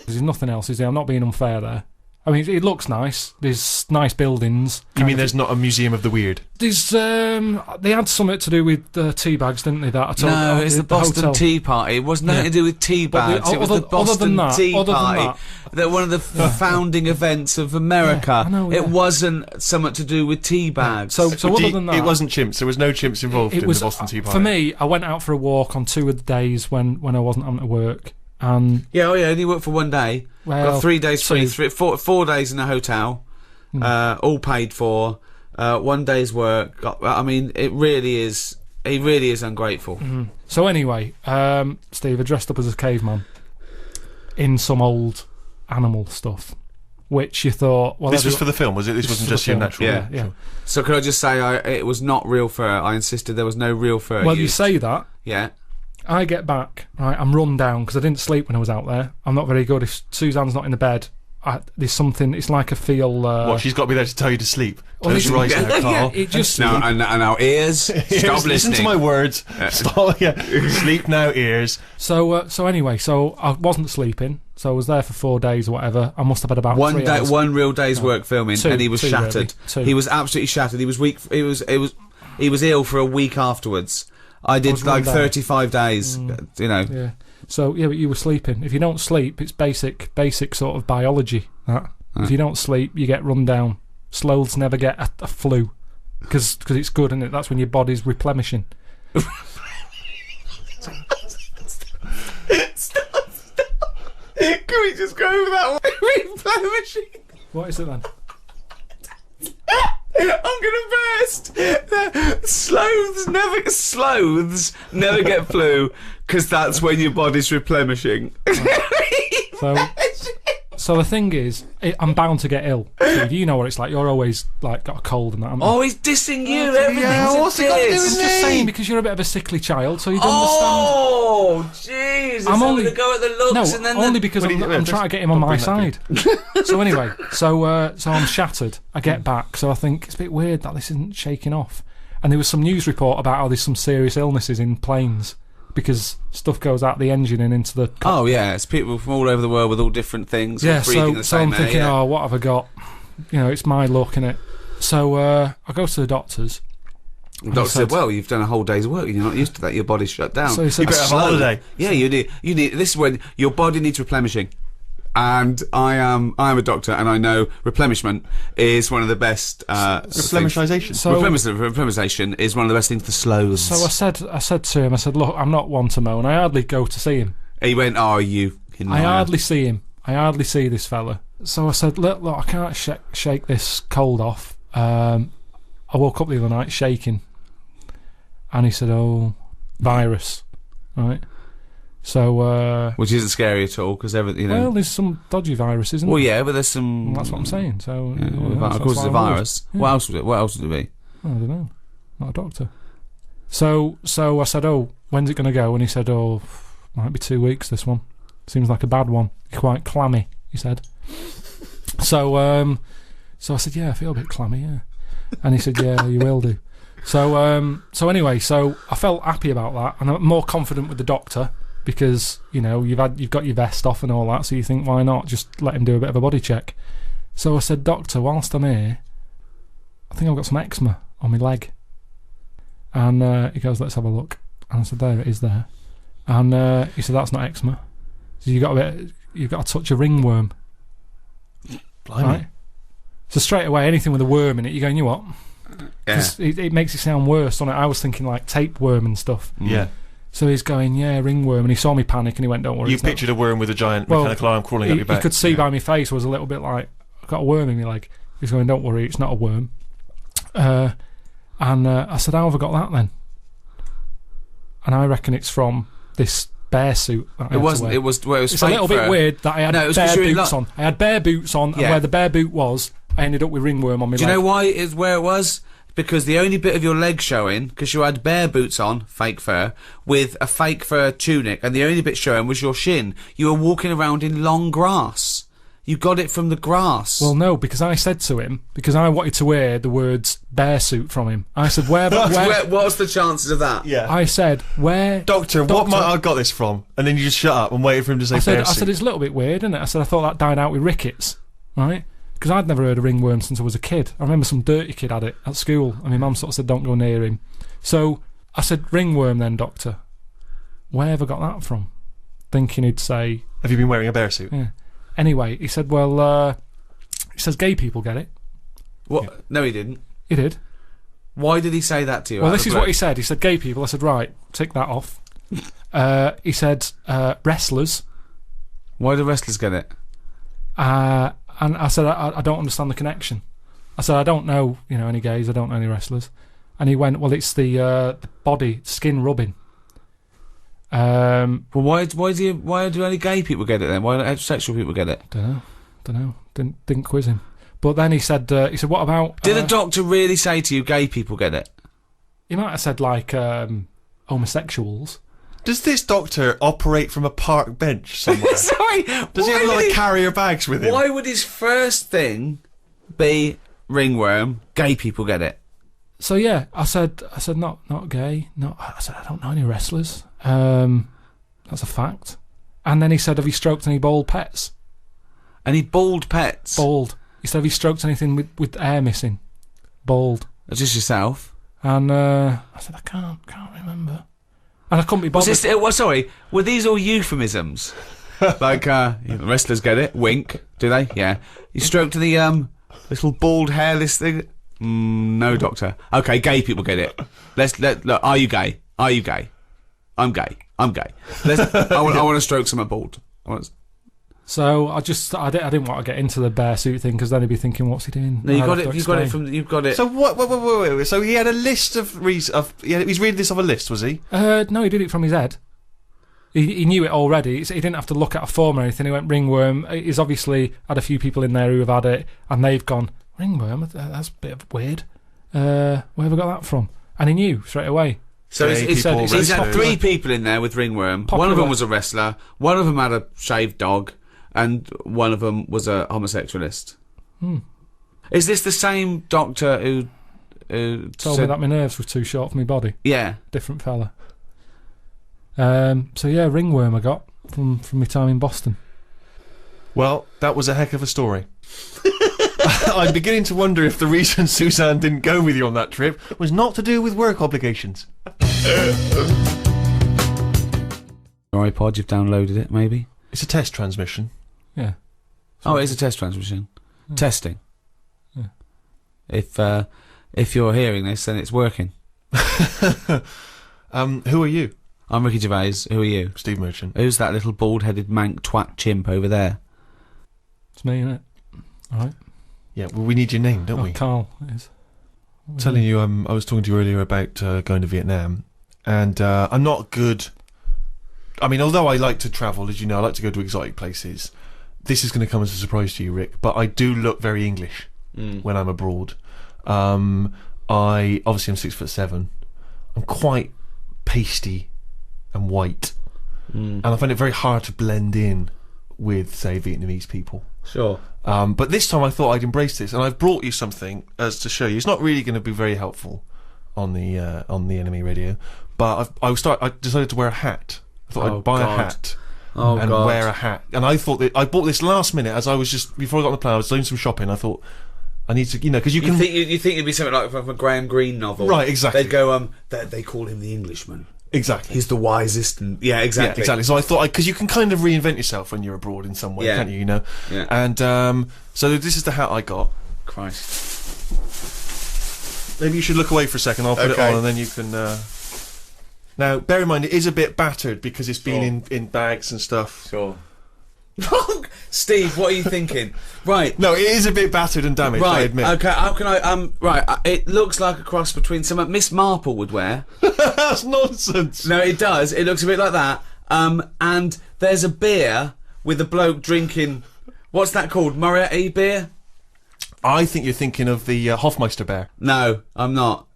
There's nothing else, is there? I'm not being unfair there. I mean, it looks nice. There's nice buildings. You mean there's not a museum of the weird? There's they had something to do with tea bags, didn't they? That I told no, it's the Boston hotel. Tea Party. It was nothing to do with tea bags. It was the Boston Tea Party. That one of the founding events of America. I know, It wasn't something to do with tea bags. So other than that, it wasn't chimps. There was no chimps involved in the Boston Tea Party. For me, I went out for a walk on 2 of the days when I wasn't having to work. And only worked for 1 day. Well, got 3 days free, 4 days in a hotel, all paid for. 1 day's work. I mean, it really is ungrateful. Mm-hmm. So anyway, Steve, I dressed up as a caveman in some old animal stuff, which you thought, well, this was for the film, was it? This wasn't just your natural. Yeah. Sure. So could I just say, it was not real fur. I insisted there was no real fur. Well, used. you say that. Yeah. I get back, right, I'm run down because I didn't sleep when I was out there. I'm not very good. If Suzanne's not in the bed, there's something, it's like I feel... What, she's got to be there to tell you to sleep? Well, right now, Carl. It just... No, and our ears, stop listening. Listen to my words. Stop, sleep now, ears. So anyway, so I wasn't sleeping, so I was there for 4 days or whatever. I must have had about 3 hours. One real day's work filming, and he was shattered. Really. He was absolutely shattered. He was weak. He was ill for a week afterwards. I did like 35 days, you know. Yeah. So, yeah, but you were sleeping. If you don't sleep, it's basic sort of biology, that. If you don't sleep, you get run down. Sloths never get a flu. Because it's good, isn't it? That's when your body's replenishing. Stop. Can we just go over that one? Replenishing. What is it then? I'm gonna burst. Sloths never get flu because that's when your body's replenishing. So So the thing is, I'm bound to get ill. Steve, you know what it's like. You're always like got a cold and that. Oh, he's dissing you. Everything's what's it got to do with I'm just saying because you're a bit of a sickly child, so you don't Oh, jeez. I'm only to go at the looks understand. and then Only because I'm trying to get him on my side. So anyway, so I'm shattered. I get back, so I think it's a bit weird that this isn't shaking off. And there was some news report about how there's some serious illnesses in planes because stuff goes out the engine and into the... Oh, yeah, it's people from all over the world with all different things. Yeah, breathing the so same I'm thinking, air, yeah. oh, what have I got? You know, it's my luck, innit? So I go to the doctors. The doctor said, well, you've done a whole day's work and you're not used to that. Your body's shut down. So he said, You better have a holiday. Yeah, you need. This is when your body needs replenishing. And I am a doctor, and I know replenishment is one of the best. Replenishization. So- Replenishization is one of the best things for slows. So I said to him, I said, look, I'm not one to moan. I hardly go to see him. He went, "Oh, you." I hardly see him. I hardly see this fella. So I said, look, I can't shake this cold off. I woke up the other night shaking. And he said, oh, virus. Right. So... which isn't scary at all, because everything, well, there's some dodgy virus, isn't Well, there? yeah, but there's some... That's what I'm saying. So, Yeah, that's of course, it's why a I'm worried. virus. Yeah. What else would it? What else would it be? I don't know. Not a doctor. So I said, oh, when's it going to go? And he said, oh, might be 2 weeks, this one. Seems like a bad one. You're quite clammy, he said. So I said, yeah, I feel a bit clammy, yeah. And he said, yeah, you will do. So anyway, so I felt happy about that, and I'm more confident with the doctor because, you know, you've got your vest off and all that, so you think, why not just let him do a bit of a body check? So I said, doctor, whilst I'm here, I think I've got some eczema on my leg. And he goes, let's have a look. And I said, there it is there. And he said, that's not eczema. So you've got a touch of ringworm. Blimey. Right? So straight away, anything with a worm in it, you're going, you know what? Yeah. 'Cause it makes it sound worse, doesn't it? I was thinking like tapeworm and stuff. Yeah. So he's going, yeah, ringworm, and he saw me panic, and he went, don't worry. You it's not- pictured a worm with a giant Well, mechanical arm crawling up He your back. could see by my face was a little bit like, I've got a worm in my leg. He's going, don't worry, it's not a worm. And I said, how have I got that then? And I reckon it's from this bear suit. That I It had to wasn't. wear. It was. Well, it was It's a fake little bit fur. weird that I had No, it was bare 'cause you're in boots lo- on. I had bare boots on, Yeah. and where the bare boot was, I ended up with ringworm on my Do you leg. know why it is where it was? Because the only bit of your leg showing, because you had bare boots on, fake fur, with a fake fur tunic, and the only bit showing was your shin. You were walking around in long grass. You got it from the grass. Well, no, because I said to him, because I wanted to wear the words bear suit from him. I said, where What's the chances of that? Yeah. I said, where... Doctor, what might I got this from? And then you just shut up and waited for him to say I said, bear suit. it's a little bit weird, isn't it? I said, I thought that died out with rickets, right? Because I'd never heard of ringworm since I was a kid. I remember some dirty kid had it at school, and my mum sort of said, don't go near him. So I said, ringworm then, doctor. Where have I got that from? Thinking he'd say... Have you been wearing a bear suit? Yeah. Anyway, he said, well, he says gay people get it. What? Yeah. No, he didn't. He did. Why did he say that to you? Well, out this of is the what blue? he said. He said gay people. I said, right, tick that off. He said wrestlers. Why do wrestlers get it? And I said, I don't understand the connection. I said, I don't know, any gays. I don't know any wrestlers. And he went, well, it's the body, skin rubbing. Well, why do only gay people get it then? Why don't heterosexual people get it? Don't know. Didn't quiz him. But then he said, what about... Did the doctor really say to you, gay people get it? He might have said, like, homosexuals. Does this doctor operate from a park bench somewhere? Sorry, Does he have a lot of carrier bags with him? Why would his first thing be ringworm? Gay people get it. So yeah, I said not gay. No, I said I don't know any wrestlers. That's a fact. And then he said, have you stroked any bald pets? Any bald pets? Bald. He said, have you stroked anything with hair missing? Bald. That's just yourself. And I said, I can't remember. And I couldn't be bothered. Sorry, were these all euphemisms? Like, wrestlers get it. Wink. Do they? Yeah. You stroked the little bald hairless thing. No, doctor. Okay, gay people get it. Look. Are you gay? Are you gay? I'm gay. I'm gay. I want to stroke someone bald. So I didn't want to get into the bear suit thing because then he'd be thinking, what's he doing? No, you've got it. So what? Wait. So he had a list of he's reading this off a list, was he? No, he did it from his head. He knew it already. He didn't have to look at a form or anything. He went ringworm. He's obviously had a few people in there who have had it, and they've gone, ringworm? That's a bit weird. Where have I got that from? And he knew straight away. So He said he's had 3 people in there with ringworm. Popular. One of them was a wrestler, one of them had a shaved dog, and one of them was a homosexualist. Is this the same doctor who Told me that my nerves were too short for my body. Yeah. Different fella. So yeah, ringworm I got from my time in Boston. Well, that was a heck of a story. I'm beginning to wonder if the reason Suzanne didn't go with you on that trip was not to do with work obligations. Your iPod, you've downloaded it, maybe? It's a test transmission. Yeah. Oh, it is a test transmission. Yeah. Testing. Yeah. If you're hearing this, then it's working. Who are you? I'm Ricky Gervais. Who are you? Steve Merchant. Who's that little bald-headed mank twat chimp over there? It's me, innit? Alright. Yeah, well, we need your name, don't we? Karl is. Telling you, I was talking to you earlier about going to Vietnam, and I'm not good. I mean, although I like to travel, as you know, I like to go to exotic places. This is going to come as a surprise to you, Rick, but I do look very English when I'm abroad. I obviously I'm 6'7". I'm quite pasty and white, and I find it very hard to blend in with, say, Vietnamese people. Sure. But this time I thought I'd embrace this, and I've brought you something as to show you. It's not really going to be very helpful on the NME radio, but I decided to wear a hat. I thought I'd buy a hat and wear a hat. And I thought that I bought this last minute as I was just before I got on the plane. I was doing some shopping. I thought I need to, because you can think it'd be something like from a Graham Greene novel, right? Exactly. They'd go, they call him the Englishman. Exactly. He's the wisest, and yeah, exactly. Yeah, exactly. So I thought, because you can kind of reinvent yourself when you're abroad in some way, can't you? Yeah. And so this is the hat I got. Christ. Maybe you should look away for a second. I'll put it on, and then you can. Now, bear in mind, it is a bit battered because it's been in bags and stuff. Sure. Steve, what are you thinking? Right. No, it is a bit battered and damaged, I admit. Okay, how can I, right, it looks like a cross between something Miss Marple would wear. That's nonsense. No, it does. It looks a bit like that. And there's a beer with a bloke drinking, what's that called? Moretti beer? I think you're thinking of the Hofmeister bear. No, I'm not.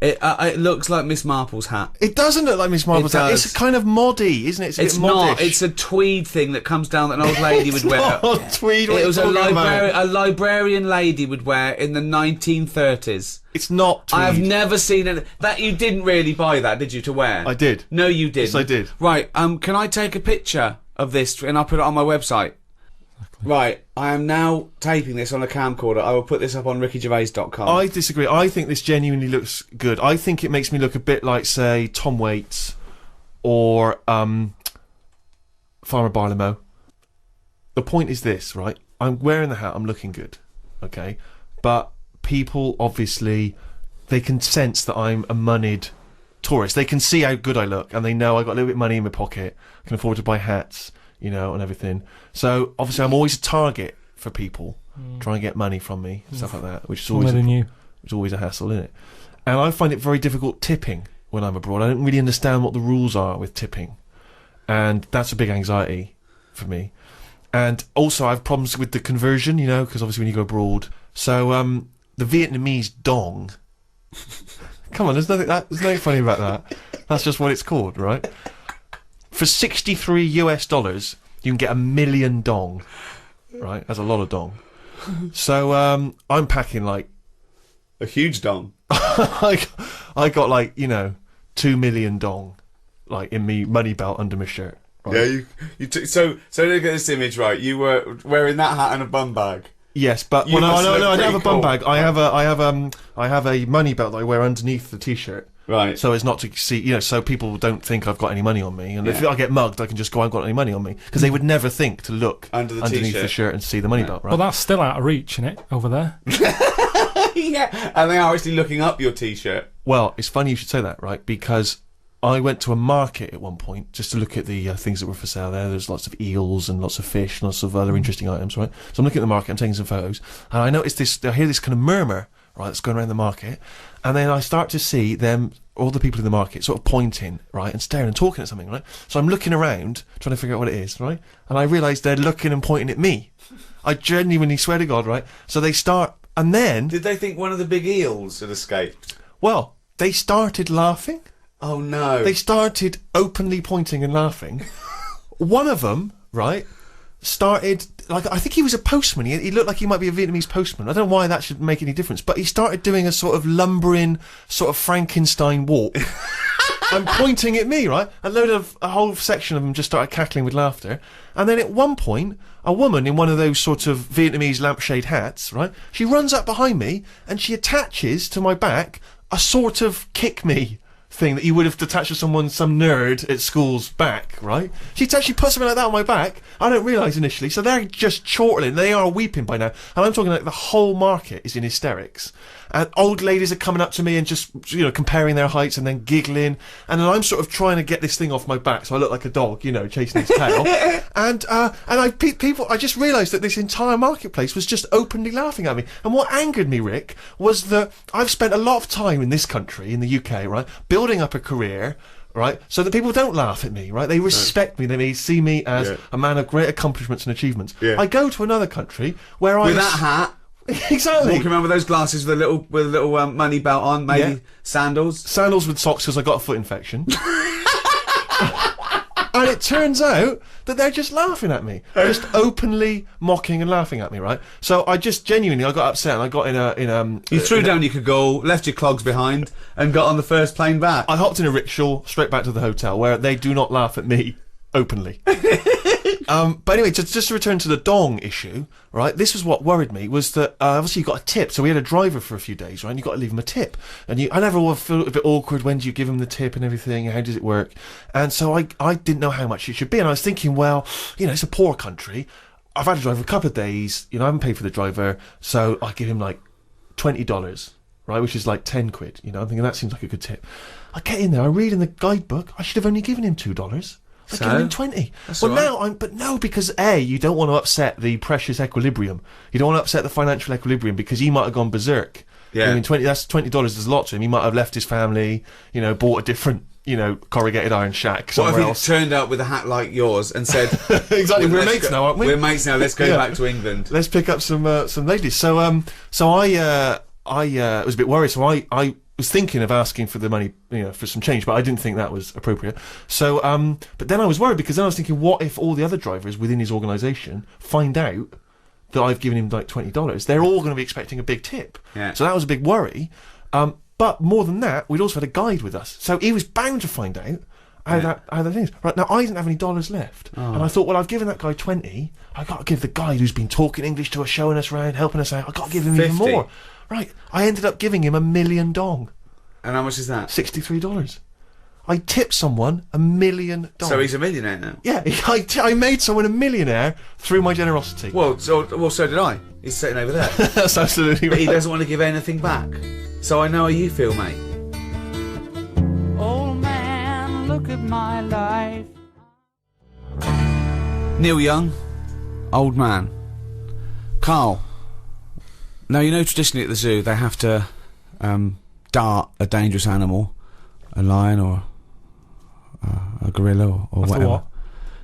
It looks like Miss Marple's hat. It doesn't look like Miss Marple's hat. Does. It's kind of moddy, isn't it? It's not. It's a tweed thing that comes down that an old lady would wear. Not tweed. It was a librarian lady would wear in the 1930s. It's not tweed. I have never seen it. That you didn't really buy that, did you, to wear? I did. No, you didn't. Yes, I did. Right. Can I take a picture of this and I'll put it on my website? Exactly. Right, I am now taping this on a camcorder. I will put this up on rickygervais.com. I disagree. I think this genuinely looks good. I think it makes me look a bit like, say, Tom Waits or Farmer Barlow. The point is this, right? I'm wearing the hat, I'm looking good, okay? But people, obviously, they can sense that I'm a moneyed tourist. They can see how good I look, and they know I got a little bit of money in my pocket, I can afford to buy hats, and everything. So obviously I'm always a target for people trying to get money from me, stuff like that, which is always a hassle, isn't it? And I find it very difficult tipping when I'm abroad. I don't really understand what the rules are with tipping, and that's a big anxiety for me. And also I have problems with the conversion, because obviously when you go abroad. So the Vietnamese dong. Come on, there's nothing funny about that. That's just what it's called, right? For $63 you can get 1 million dong, right? That's a lot of dong. So I'm packing like a huge dong. I got 2 million dong, in me money belt under my shirt. Right? Yeah, so look at this image, right? You were wearing that hat and a bum bag. Yes, but no, I don't have a bum bag. I have a money belt that I wear underneath the t-shirt. Right. So as not to see, so people don't think I've got any money on me. And if I get mugged, I can just go, I haven't got any money on me. Because they would never think to look underneath the shirt and see the money belt, right? Well, that's still out of reach, isn't it, over there? Yeah, and they are actually looking up your t-shirt. Well, it's funny you should say that, right? Because I went to a market at one point just to look at the things that were for sale there. There's lots of eels and lots of fish and lots of other interesting items, right? So I'm looking at the market, I'm taking some photos, and I hear this kind of murmur, right, that's going around the market, and then I start to see them all the people in the market sort of pointing, right, and staring and talking at something, right? So I'm looking around, trying to figure out what it is, right? And I realise they're looking and pointing at me. I genuinely swear to God, right? So they start, and then... Did they think one of the big eels had escaped? Well, they started laughing. Oh, no. They started openly pointing and laughing. One of them, right, started... Like, I think he was a postman. He looked like he might be a Vietnamese postman. I don't know why that should make any difference. But he started doing a sort of lumbering, sort of Frankenstein walk. And pointing at me, right? A whole section of them just started cackling with laughter. And then at one point, a woman in one of those sort of Vietnamese lampshade hats, right? She runs up behind me and she attaches to my back a sort of kick me thing that you would have attached to some nerd at school's back, right? She actually put something like that on my back. I don't realise initially. So they're just chortling. They are weeping by now. And I'm talking like the whole market is in hysterics. And old ladies are coming up to me and just, comparing their heights and then giggling. And then I'm sort of trying to get this thing off my back so I look like a dog, chasing its tail. And I just realised that this entire marketplace was just openly laughing at me. And what angered me, Rick, was that I've spent a lot of time in this country, in the UK, right, building up a career, right, so that people don't laugh at me, right? They respect me. They see me as a man of great accomplishments and achievements. Yeah. I go to another country where with that hat. Exactly. Walking around with those glasses with a little money belt on, maybe sandals with socks because I got a foot infection. And it turns out that they're just laughing at me, just openly mocking and laughing at me, right? So I just genuinely got upset and I got You threw down your cagoule, left your clogs behind, and got on the first plane back. I hopped in a rickshaw straight back to the hotel where they do not laugh at me openly. But anyway, just to return to the dong issue, right? This was what worried me, was that obviously you got a tip. So we had a driver for a few days, right? And you got to leave him a tip. And I never feel a bit awkward. When do you give him the tip and everything? How does it work? And so I didn't know how much it should be. And I was thinking, well, it's a poor country. I've had a driver a couple of days. I haven't paid for the driver, so I give him like $20, right? Which is like 10 quid. I'm thinking that seems like a good tip. I get in there. I read in the guidebook. I should have only given him $2. I give him 20. Well, right. Now because you don't want to upset the precious equilibrium. You don't want to upset the financial equilibrium because he might have gone berserk. Yeah. That's $20 is a lot to him. He might have left his family, bought a different, corrugated iron shack somewhere else. What if he turned up with a hat like yours and said, exactly, we're mates now, aren't we? We're mates now. Let's go back to England. Let's pick up some ladies. So I was a bit worried. So I was thinking of asking for the money, for some change, but I didn't think that was appropriate. So, but then I was worried because then I was thinking, what if all the other drivers within his organisation find out that I've given him like $20? They're all going to be expecting a big tip. Yeah. So that was a big worry. But more than that, we'd also had a guide with us, so he was bound to find out how that thing is. Right now, I didn't have any dollars left, and I thought, well, I've given that guy 20. I got to give the guide who's been talking English to us, showing us around, helping us out. I got to give him 50. Even more. Right, I ended up giving him $1 million dong. And how much is that? $63. I tipped someone $1 million. So he's a millionaire now? Yeah, I made someone a millionaire through my generosity. Well, so did I. He's sitting over there. That's absolutely right. But he doesn't want to give anything back. So I know how you feel, mate. Old man, look at my life. Neil Young, old man. Karl. Now, traditionally at the zoo, they have to dart a dangerous animal, a lion or a gorilla or whatever. What?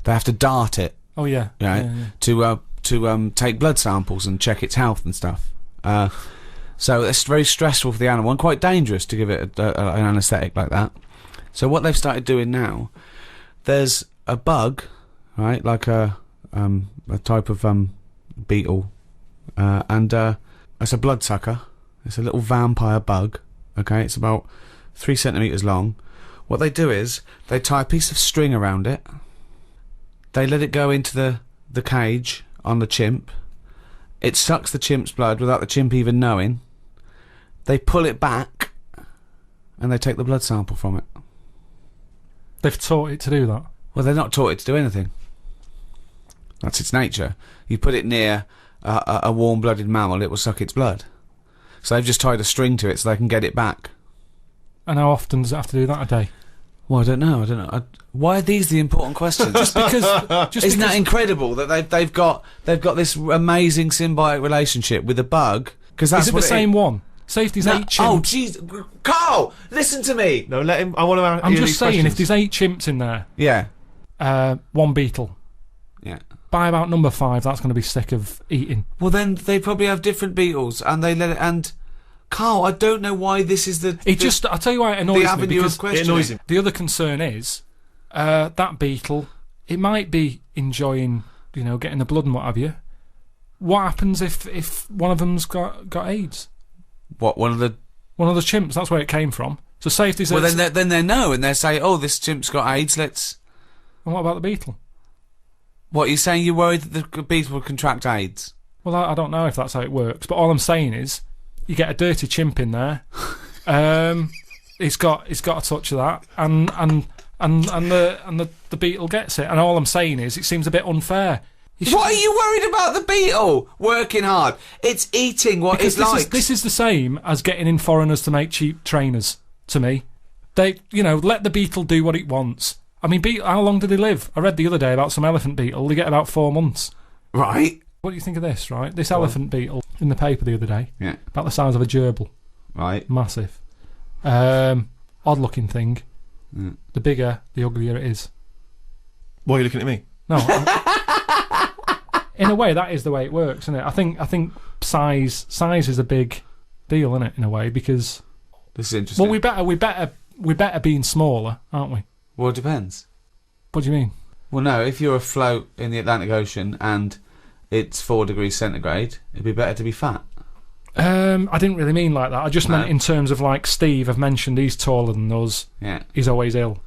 They have to dart it. Oh yeah. Right? Yeah. To take blood samples and check its health and stuff. So it's very stressful for the animal and quite dangerous to give it an anaesthetic like that. So what they've started doing now, there's a bug, right, like a type of beetle, and it's a bloodsucker. It's a little vampire bug. Okay, it's about 3 centimetres long. What they do is they tie a piece of string around it. They let it go into the cage on the chimp. It sucks the chimp's blood without the chimp even knowing. They pull it back and they take the blood sample from it. They've taught it to do that? Well, they're not taught it to do anything. That's its nature. You put it near a warm-blooded mammal, it will suck its blood. So they've just tied a string to it so they can get it back. And how often does it have to do that a day? Well, I don't know. Why are these the important questions? Isn't that incredible that they've got this amazing symbiotic relationship with a bug? Because that's is it the same one? Say if there's No, 8 chimps. oh, jeez. Carl, listen to me. No, let him. I want to. I'm just saying, if there's 8 chimps in there, Yeah. 1 beetle. Yeah. By about number 5, that's going to be sick of eating. Well, then they probably have different beetles, and they let it. And Carl, I don't know why this is the. I'll tell you why it annoys me. avenue Because of questioning. it annoys him. the other concern is that beetle. It might be enjoying, getting the blood and what have you. What happens if one of them's got AIDS? What, one of the. One of the chimps. That's where it came from. So say if there's. Well, then they know, and they say, "Oh, this chimp's got AIDS. Let's." And what about the beetle? What, you're saying you're worried that the beetle will contract AIDS? Well, I don't know if that's how it works, but all I'm saying is, you get a dirty chimp in there. It's got a touch of that, and the beetle gets it. And all I'm saying is, it seems a bit unfair. What are you worried about the beetle? Working hard. It's eating what it likes. This is the same as getting in foreigners to make cheap trainers. To me, they let the beetle do what it wants. I mean, how long do they live? I read the other day about some elephant beetle. They get about 4 months. Right. What do you think of this? Right, this elephant beetle in the paper the other day. Yeah. About the size of a gerbil. Right. Massive. Odd-looking thing. Mm. The bigger, the uglier it is. Why are you looking at me? No. In a way, that is the way it works, isn't it? I think size is a big deal, isn't it? In a way, because this is interesting. well, we better being smaller, aren't we? Well, it depends. What do you mean? Well, no. If you're afloat in the Atlantic Ocean and it's 4 degrees centigrade, it'd be better to be fat. I didn't really mean like that. I just No. meant in terms of like Steve. I've mentioned he's taller than us. Yeah. He's always ill.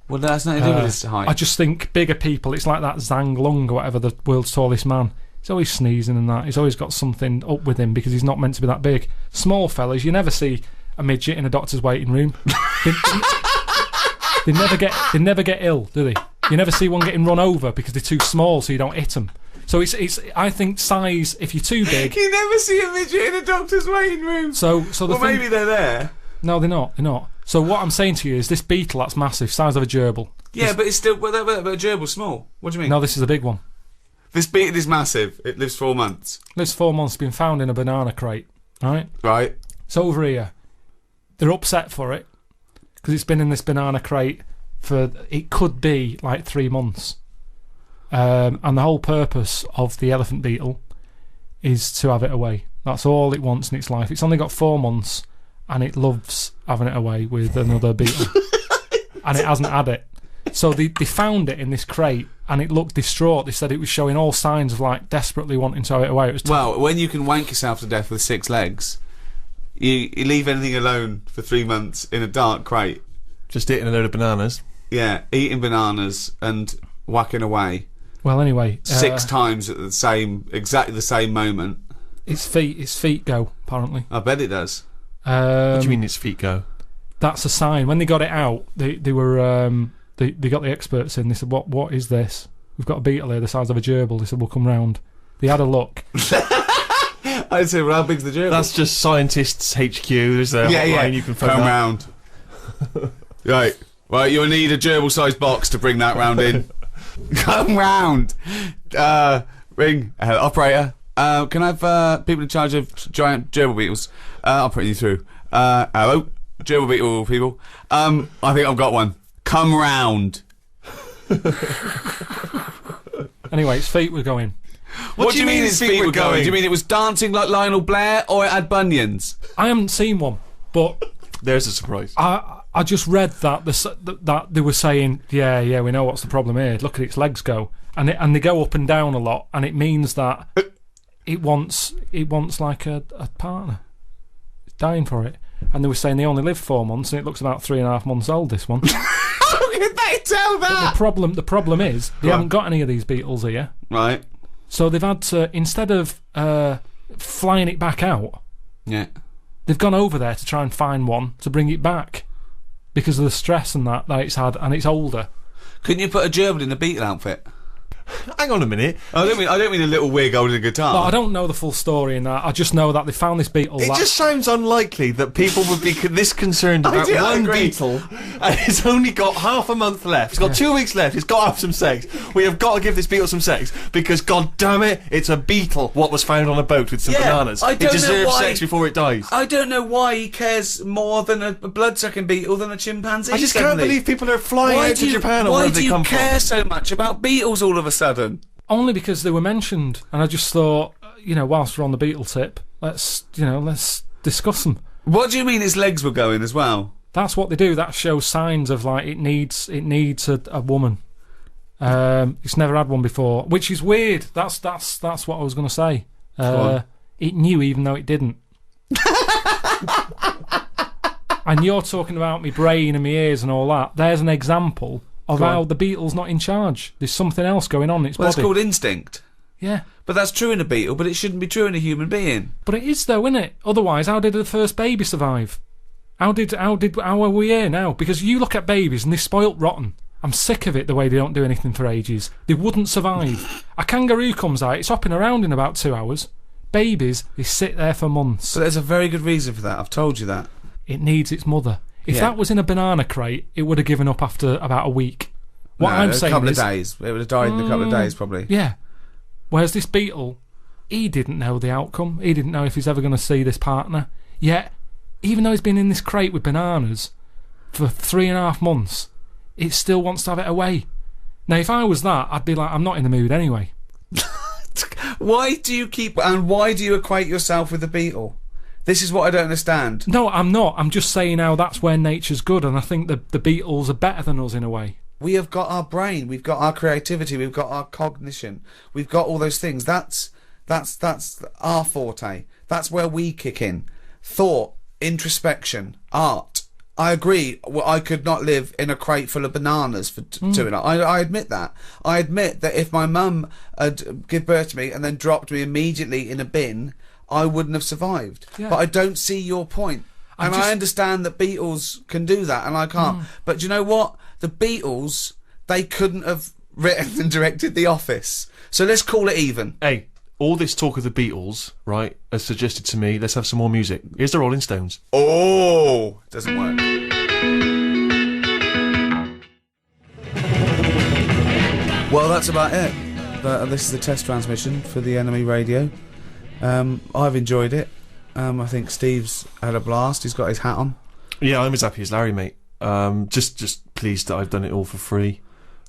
Well, that's nothing to do with his height. I just think bigger people. It's like that Zhang Lung or whatever, the world's tallest man. He's always sneezing and that. He's always got something up with him because he's not meant to be that big. Small fellas, you never see a midget in a doctor's waiting room. They never get ill, do they? You never see one getting run over because they're too small, so you don't hit them. So it's. I think size. If you're too big, You never see a midget in a doctor's waiting room. so the Well, thing, maybe they're there. no, they're not. They're not. So what I'm saying to you is this beetle that's massive, size of a gerbil. Yeah, but it's still. But a gerbil's small. What do you mean? No, this is a big one. This beetle is massive. It lives 4 months. Lives 4 months. Been found in a banana crate. Right. Right. It's over here. They're upset for it because it's been in this banana crate for, it could be like 3 months. And the whole purpose of the elephant beetle is to have it away. That's all it wants in its life. It's only got 4 months and it loves having it away with another beetle. And it hasn't had it. So they found it in this crate and it looked distraught. They said it was showing all signs of like desperately wanting to have it away. It was Well, when you can wank yourself to death with 6 legs, you leave anything alone for 3 months in a dark crate. Just eating a load of bananas. Yeah, eating bananas and whacking away well, anyway, 6 times at exactly the same moment. its feet go apparently. I bet it does. What do you mean its feet go? That's a sign. When they got it out, they were they got the experts in. They said, "What is this? We've got a beetle here the size of a gerbil." They said, "We'll come round." They had a look. I'd say, well, how big's the gerbil? That's just scientists HQ. There's a hotline you can phone. Come up. round. Right, you'll need a gerbil-sized box to bring that round in. Come round. Ring operator. Can I have people in charge of giant gerbil beetles? I'll put you through. Hello, gerbil beetle people. I think I've got one. Come round. Anyway, its feet were going. What do you mean its feet were going? Do you mean it was dancing like Lionel Blair, or it had bunions? I haven't seen one, but There's a surprise. I just read that that they were saying, yeah, we know what's the problem here. Look at its legs go, and they go up and down a lot, and it means that it wants like a partner. It's dying for it, and they were saying they only live 4 months, and it looks about 3.5 months old. This one. How could they tell that? The problem is they haven't got any of these beetles here, Right. so they've had to, instead of flying it back out, Yeah. they've gone over there to try and find one to bring it back because of the stress and that it's had, and it's older. Couldn't you put a gerbil in a beetle outfit? Hang on a minute. I don't mean a little wig holding a guitar. But I don't know the full story in that. I just know that they found this beetle. It just sounds unlikely that people would be this concerned about I one agree. beetle, and it's only got half a month left. It's got 2 weeks left. It's got to have some sex. We have got to give this beetle some sex because, god damn it, it's a beetle. What was found on a boat with some bananas? I It don't know deserves why- sex before it dies. I don't know why he cares more than a blood-sucking beetle than a chimpanzee. I just can't suddenly. believe people are flying out to Japan or wherever they come Why do you care from. so much about beetles all of a sudden? Only because they were mentioned, and I just thought, whilst we're on the beetle tip, let's discuss them. What do you mean his legs were going as well? That's what they do. That shows signs of like it needs a woman. It's never had one before, which is weird. That's what I was going to say. It knew even though it didn't. And you're talking about me brain and my ears and all that. There's an example of how the beetle's not in charge. There's something else going on in its body. It's called instinct. Yeah. But that's true in a beetle, but it shouldn't be true in a human being. But it is though, isn't it? Otherwise, how did the first baby survive? How are we here now? Because you look at babies and they're spoilt rotten. I'm sick of it the way they don't do anything for ages. They wouldn't survive. A kangaroo comes out, it's hopping around in about 2 hours. Babies, they sit there for months. So there's a very good reason for that. I've told you that. It needs its mother. If that was in a banana crate, it would have given up after about a week. What I'm saying is... a couple of days. It would have died in a couple of days, probably. Yeah. Whereas this beetle, he didn't know the outcome. He didn't know if he's ever going to see this partner. Yet, even though he's been in this crate with bananas for 3.5 months, it still wants to have it away. Now, if I was that, I'd be like, I'm not in the mood anyway. Why do you equate yourself with the beetle? This is what I don't understand. No, I'm not. I'm just saying how that's where nature's good, and I think the beetles are better than us in a way. We have got our brain, we've got our creativity, we've got our cognition, we've got all those things. That's our forte. That's where we kick in. Thought, introspection, art. I agree. Well, I could not live in a crate full of bananas for 2 and I admit that. I admit that if my mum had given birth to me and then dropped me immediately in a bin, I wouldn't have survived. Yeah. But I don't see your point. And I understand that beetles can do that, and I can't. But do you know what? The Beatles, they couldn't have written and directed The Office. So let's call it even. Hey, all this talk of the Beatles, right, has suggested to me, let's have some more music. Here's the Rolling Stones. Oh, doesn't work. Well, that's about it. This is the test transmission for the NME radio. I've enjoyed it. I think Steve's had a blast. He's got his hat on. Yeah, I'm as happy as Larry, mate. Just pleased that I've done it all for free.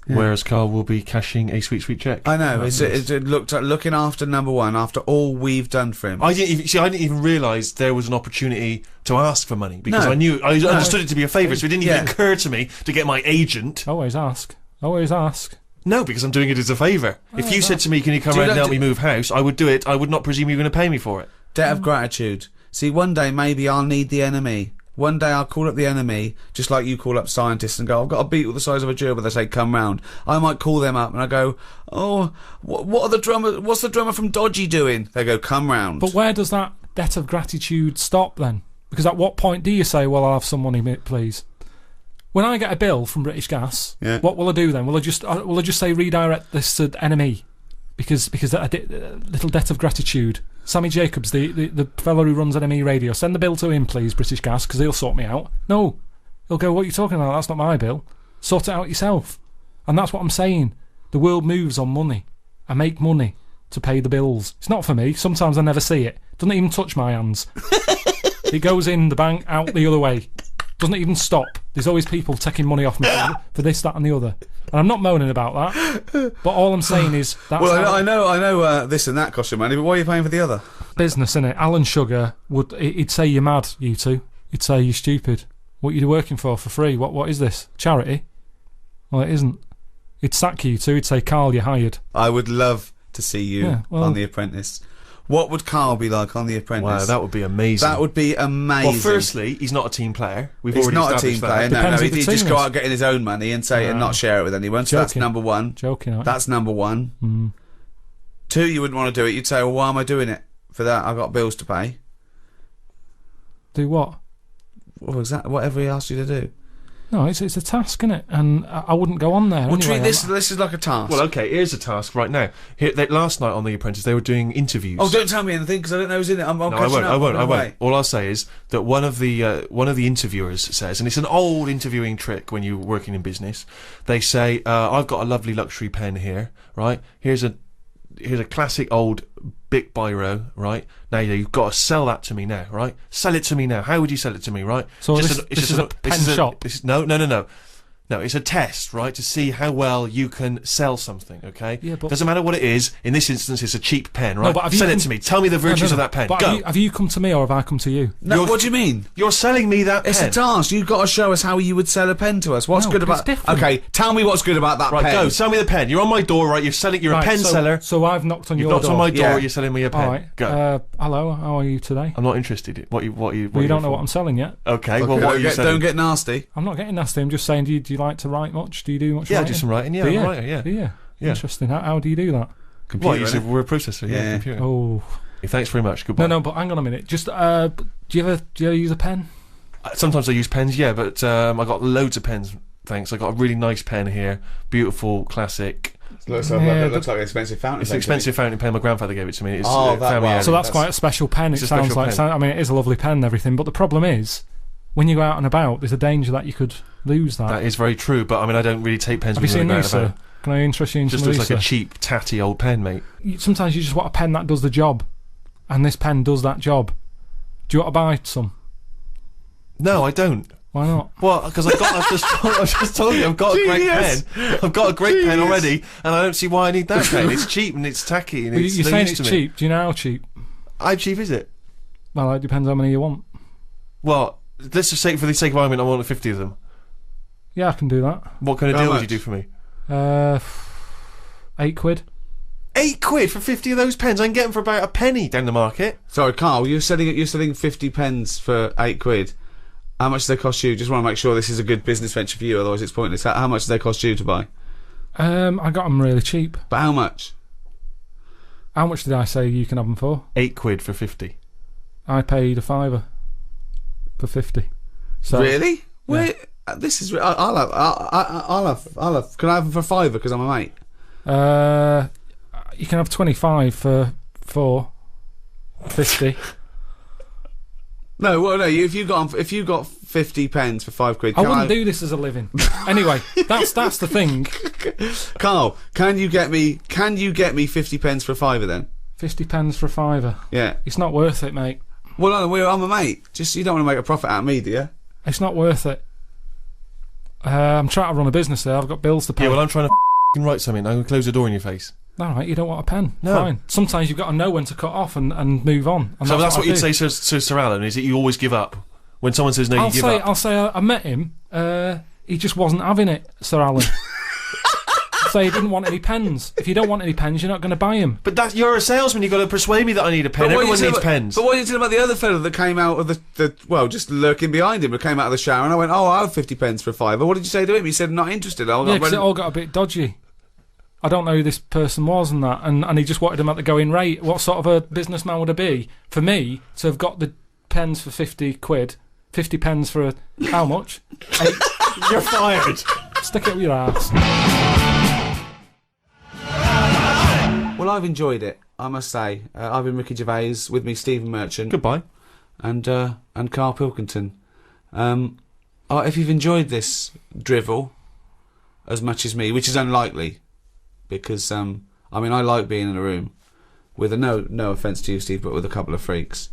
Yeah. Whereas Karl will be cashing a sweet check. I know. It looked like looking after number one after all we've done for him. I didn't even realise there was an opportunity to ask for money because I understood it to be a favour, so it didn't even occur to me to get my agent. Always ask. No, because I'm doing it as a favour. If you said to me, "Can you come around and help me move house?" I would do it. I would not presume you're going to pay me for it. Debt of gratitude. See, one day maybe I'll need the NME. One day I'll call up the NME, just like you call up scientists and go, I've got a beetle the size of a gerbil. They say, come round. I might call them up and I go, oh, what's the drummer from Dodgy doing? They go, come round. But where does that debt of gratitude stop then? Because at what point do you say, well, I'll have some money, please? When I get a bill from British Gas, what will I do then? Will I just say redirect this to NME? Because a little debt of gratitude. Sammy Jacobs, the fellow who runs NME Radio, send the bill to him, please, British Gas, because he'll sort me out. No. He'll go, what are you talking about? That's not my bill. Sort it out yourself. And that's what I'm saying. The world moves on money. I make money to pay the bills. It's not for me. Sometimes I never see it. Doesn't even touch my hands. It goes in the bank, out the other way. Doesn't even stop. There's always people taking money off me for this, that and the other. And I'm not moaning about that. But all I'm saying is... That's I know this and that costs you money, but why are you paying for the other? Business, innit? Alan Sugar, he'd say you're mad, you two. He'd say you're stupid. What are you working for free? What is this? Charity? Well, it isn't. He'd sack you two. He'd say, Karl, you're hired. I would love to see you on The Apprentice. What would Karl be like on The Apprentice? Wow, that would be amazing. That would be amazing. Well, firstly, he's not a team player. He's not a team player. No, he'd just go out getting his own money and say and not share it with anyone. So that's number one. Joking. That's number one. 2, you wouldn't want to do it. You'd say, well, why am I doing it? For that, I've got bills to pay. Do what? Well, exactly. Whatever he asked you to do. No, it's a task, isn't it? And I wouldn't go on there. Well, anyway. treat this is like a task. Well, okay, here's a task right now. Last night on The Apprentice, they were doing interviews. Oh, don't tell me anything because I don't know who's in it. I'm No, catching up. I won't. Away. All I'll say is that one of the interviewers says, and it's an old interviewing trick when you're working in business. They say, "I've got a lovely luxury pen here, right? Here's a classic old Bic biro, right? Now you've got to sell that to me now, right? Sell it to me now. How would you sell it to me, right? So this is a pen shop? No, it's a test, right, to see how well you can sell something, okay? Yeah, but... Doesn't matter what it is. In this instance, it's a cheap pen, right? No, but Send it to me. Tell me the virtues of that pen. But Go. have you come to me or have I come to you? No, what do you mean? You're selling me that It's pen. a task. You've got to show us how you would sell a pen to us. What's No, good but it's about... different. Okay, tell me what's good about that Right, pen. go. Sell me the pen. You're on my door, right? You're a pen seller. So I've knocked on You've your knocked door. on my door. Yeah. You're selling me a pen. All right. Go. Hello, how are you today? I'm not interested. What you You don't know what I'm selling yet. Okay. Well, what are you selling? Don't get nasty. I'm not getting nasty. I'm just saying, do you like to write much? Do you do much Yeah, I writing? do some writing. Yeah, Do I'm you? a writer. Yeah. Do you? Yeah. Interesting. How do you do that? Computer, What? You use a word processor. Yeah. Yeah. Computer. Oh. Yeah, thanks very much. Goodbye. No, but hang on a minute. Just, do you ever use a pen? Sometimes I use pens. Yeah, but I got loads of pens. Thanks. I got a really nice pen here. Beautiful, classic. Looks like an expensive fountain It's an expensive fountain pen. My grandfather gave it to me. It's that family one. heirloom. So that's quite a special pen. It It's a sounds special like. pen. I mean, it is a lovely pen and everything. But the problem is, when you go out and about, there's a danger that you could lose that. That is very true. But I mean, I don't really take pens. Have you when seen I'm these, out and sir? Can I interest you in about. Just some looks of like these, a cheap, tatty old pen, mate. Sometimes you just want a pen that does the job, and this pen does that job. Do you want to buy some? No, I don't. Why not? Well, because I've just told you I've got a great pen. I've got a great pen already, and I don't see why I need that pen. It's cheap and it's tacky and Well, it's you're no saying use it's to me. cheap. Do you know how cheap? How cheap is it? Well, it depends how many you want. Well, let's just say for the sake of argument, I want 50 of them. Yeah, I can do that. What kind of How deal would much? you do for me? £8. £8 for 50 of those pens. I can get them for about a penny down the market. Sorry, Carl, you're selling 50 pens for £8. How much do they cost you? Just want to make sure this is a good business venture for you, otherwise it's pointless. How much do they cost you to buy? I got them really cheap. But how much? How much did I say you can have them for? £8 for 50. I paid £5 for 50. So Really? yeah. Wait, this is. I'll have. Can I have them for £5 because I'm a mate? You can have 25 for 50. No, well, no. If you got 50 pens for £5, I wouldn't do this as a living. Anyway, that's the thing. Carl, can you get me 50 pens for £5 then? 50 pence for £5. Yeah. It's not worth it, mate. Well, no, I'm a mate. Just you don't want to make a profit out of me, do you? It's not worth it. I'm trying to run a business there. I've got bills to pay. Yeah, well, I'm trying to write something. I'm going to close the door in your face. All right, you don't want a pen. No. Fine. Sometimes you've got to know when to cut off and move on. And So that's what I you'd do. say to Sir Alan, is that you always give up? When someone says no, you give up. I'll say I met him. He just wasn't having it, Sir Alan. So he didn't want any pens. If you don't want any pens, you're not going to buy them. But you're a salesman, you've got to persuade me that I need a pen. But what Everyone you said needs about- pens. But what are you saying about the other fellow that came out of well, just lurking behind him, but came out of the shower, and I went, "Oh, I'll have 50 pence for £5." What did you say to him? He said, "Not interested." Yeah, because it all got a bit dodgy. I don't know who this person was and that, and he just wanted him at the going rate. What sort of a businessman would it be for me to have got the pens for £50, 50 pens for how much? 8. You're fired. Stick it up your ass. Well, I've enjoyed it, I must say. I've been Ricky Gervais, with me Stephen Merchant Goodbye. and Karl Pilkington. If you've enjoyed this drivel as much as me, which is unlikely, because I mean I like being in a room with a no offence to you, Steve, but with a couple of freaks.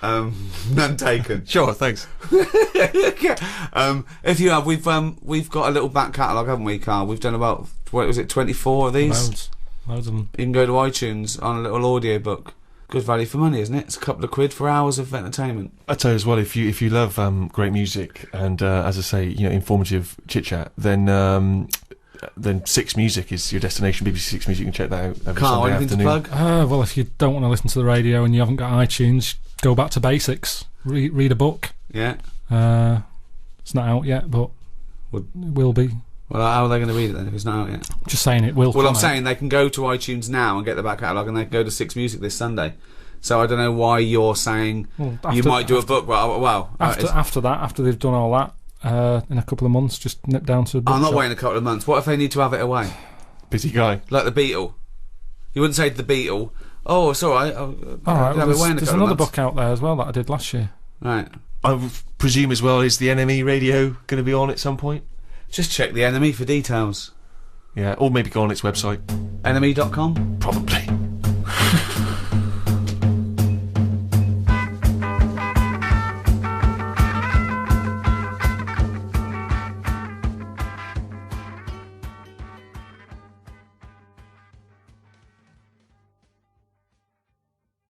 None taken. Sure, thanks. If you have, we've got a little back catalogue, haven't we, Carl? We've done about 24 of these. Loads of them. You can go to iTunes on a little audio book. Good value for money, isn't it? It's a couple of quid for hours of entertainment. I tell you as well, if you love great music and as I say, informative chit chat, then Six Music is your destination. BBC Six Music, you can check that out every Carl, Sunday anything afternoon. to plug? Well, if you don't want to listen to the radio and you haven't got iTunes, go back to basics. Read a book. Yeah. It's not out yet, but it will be. Well, how are they going to read it then if it's not out yet? Just saying it will. Well, I'm come out. saying they can go to iTunes now and get the back catalogue, and they can go to Six Music this Sunday. So I don't know why you're saying Well, you might do a book. Well, after that, after they've done all that, in a couple of months. Just nip down to a bookshop. I'm not waiting a couple of months. What if they need to have it away? Busy guy. Like the Beetle. You wouldn't say to the Beetle, "Oh, it's all right. All right, well, there's another book out there as well that I did last year. Right. I would presume as well, is the NME radio going to be on at some point? Just check the NME for details. Yeah, or maybe go on its website. NME.com? Probably.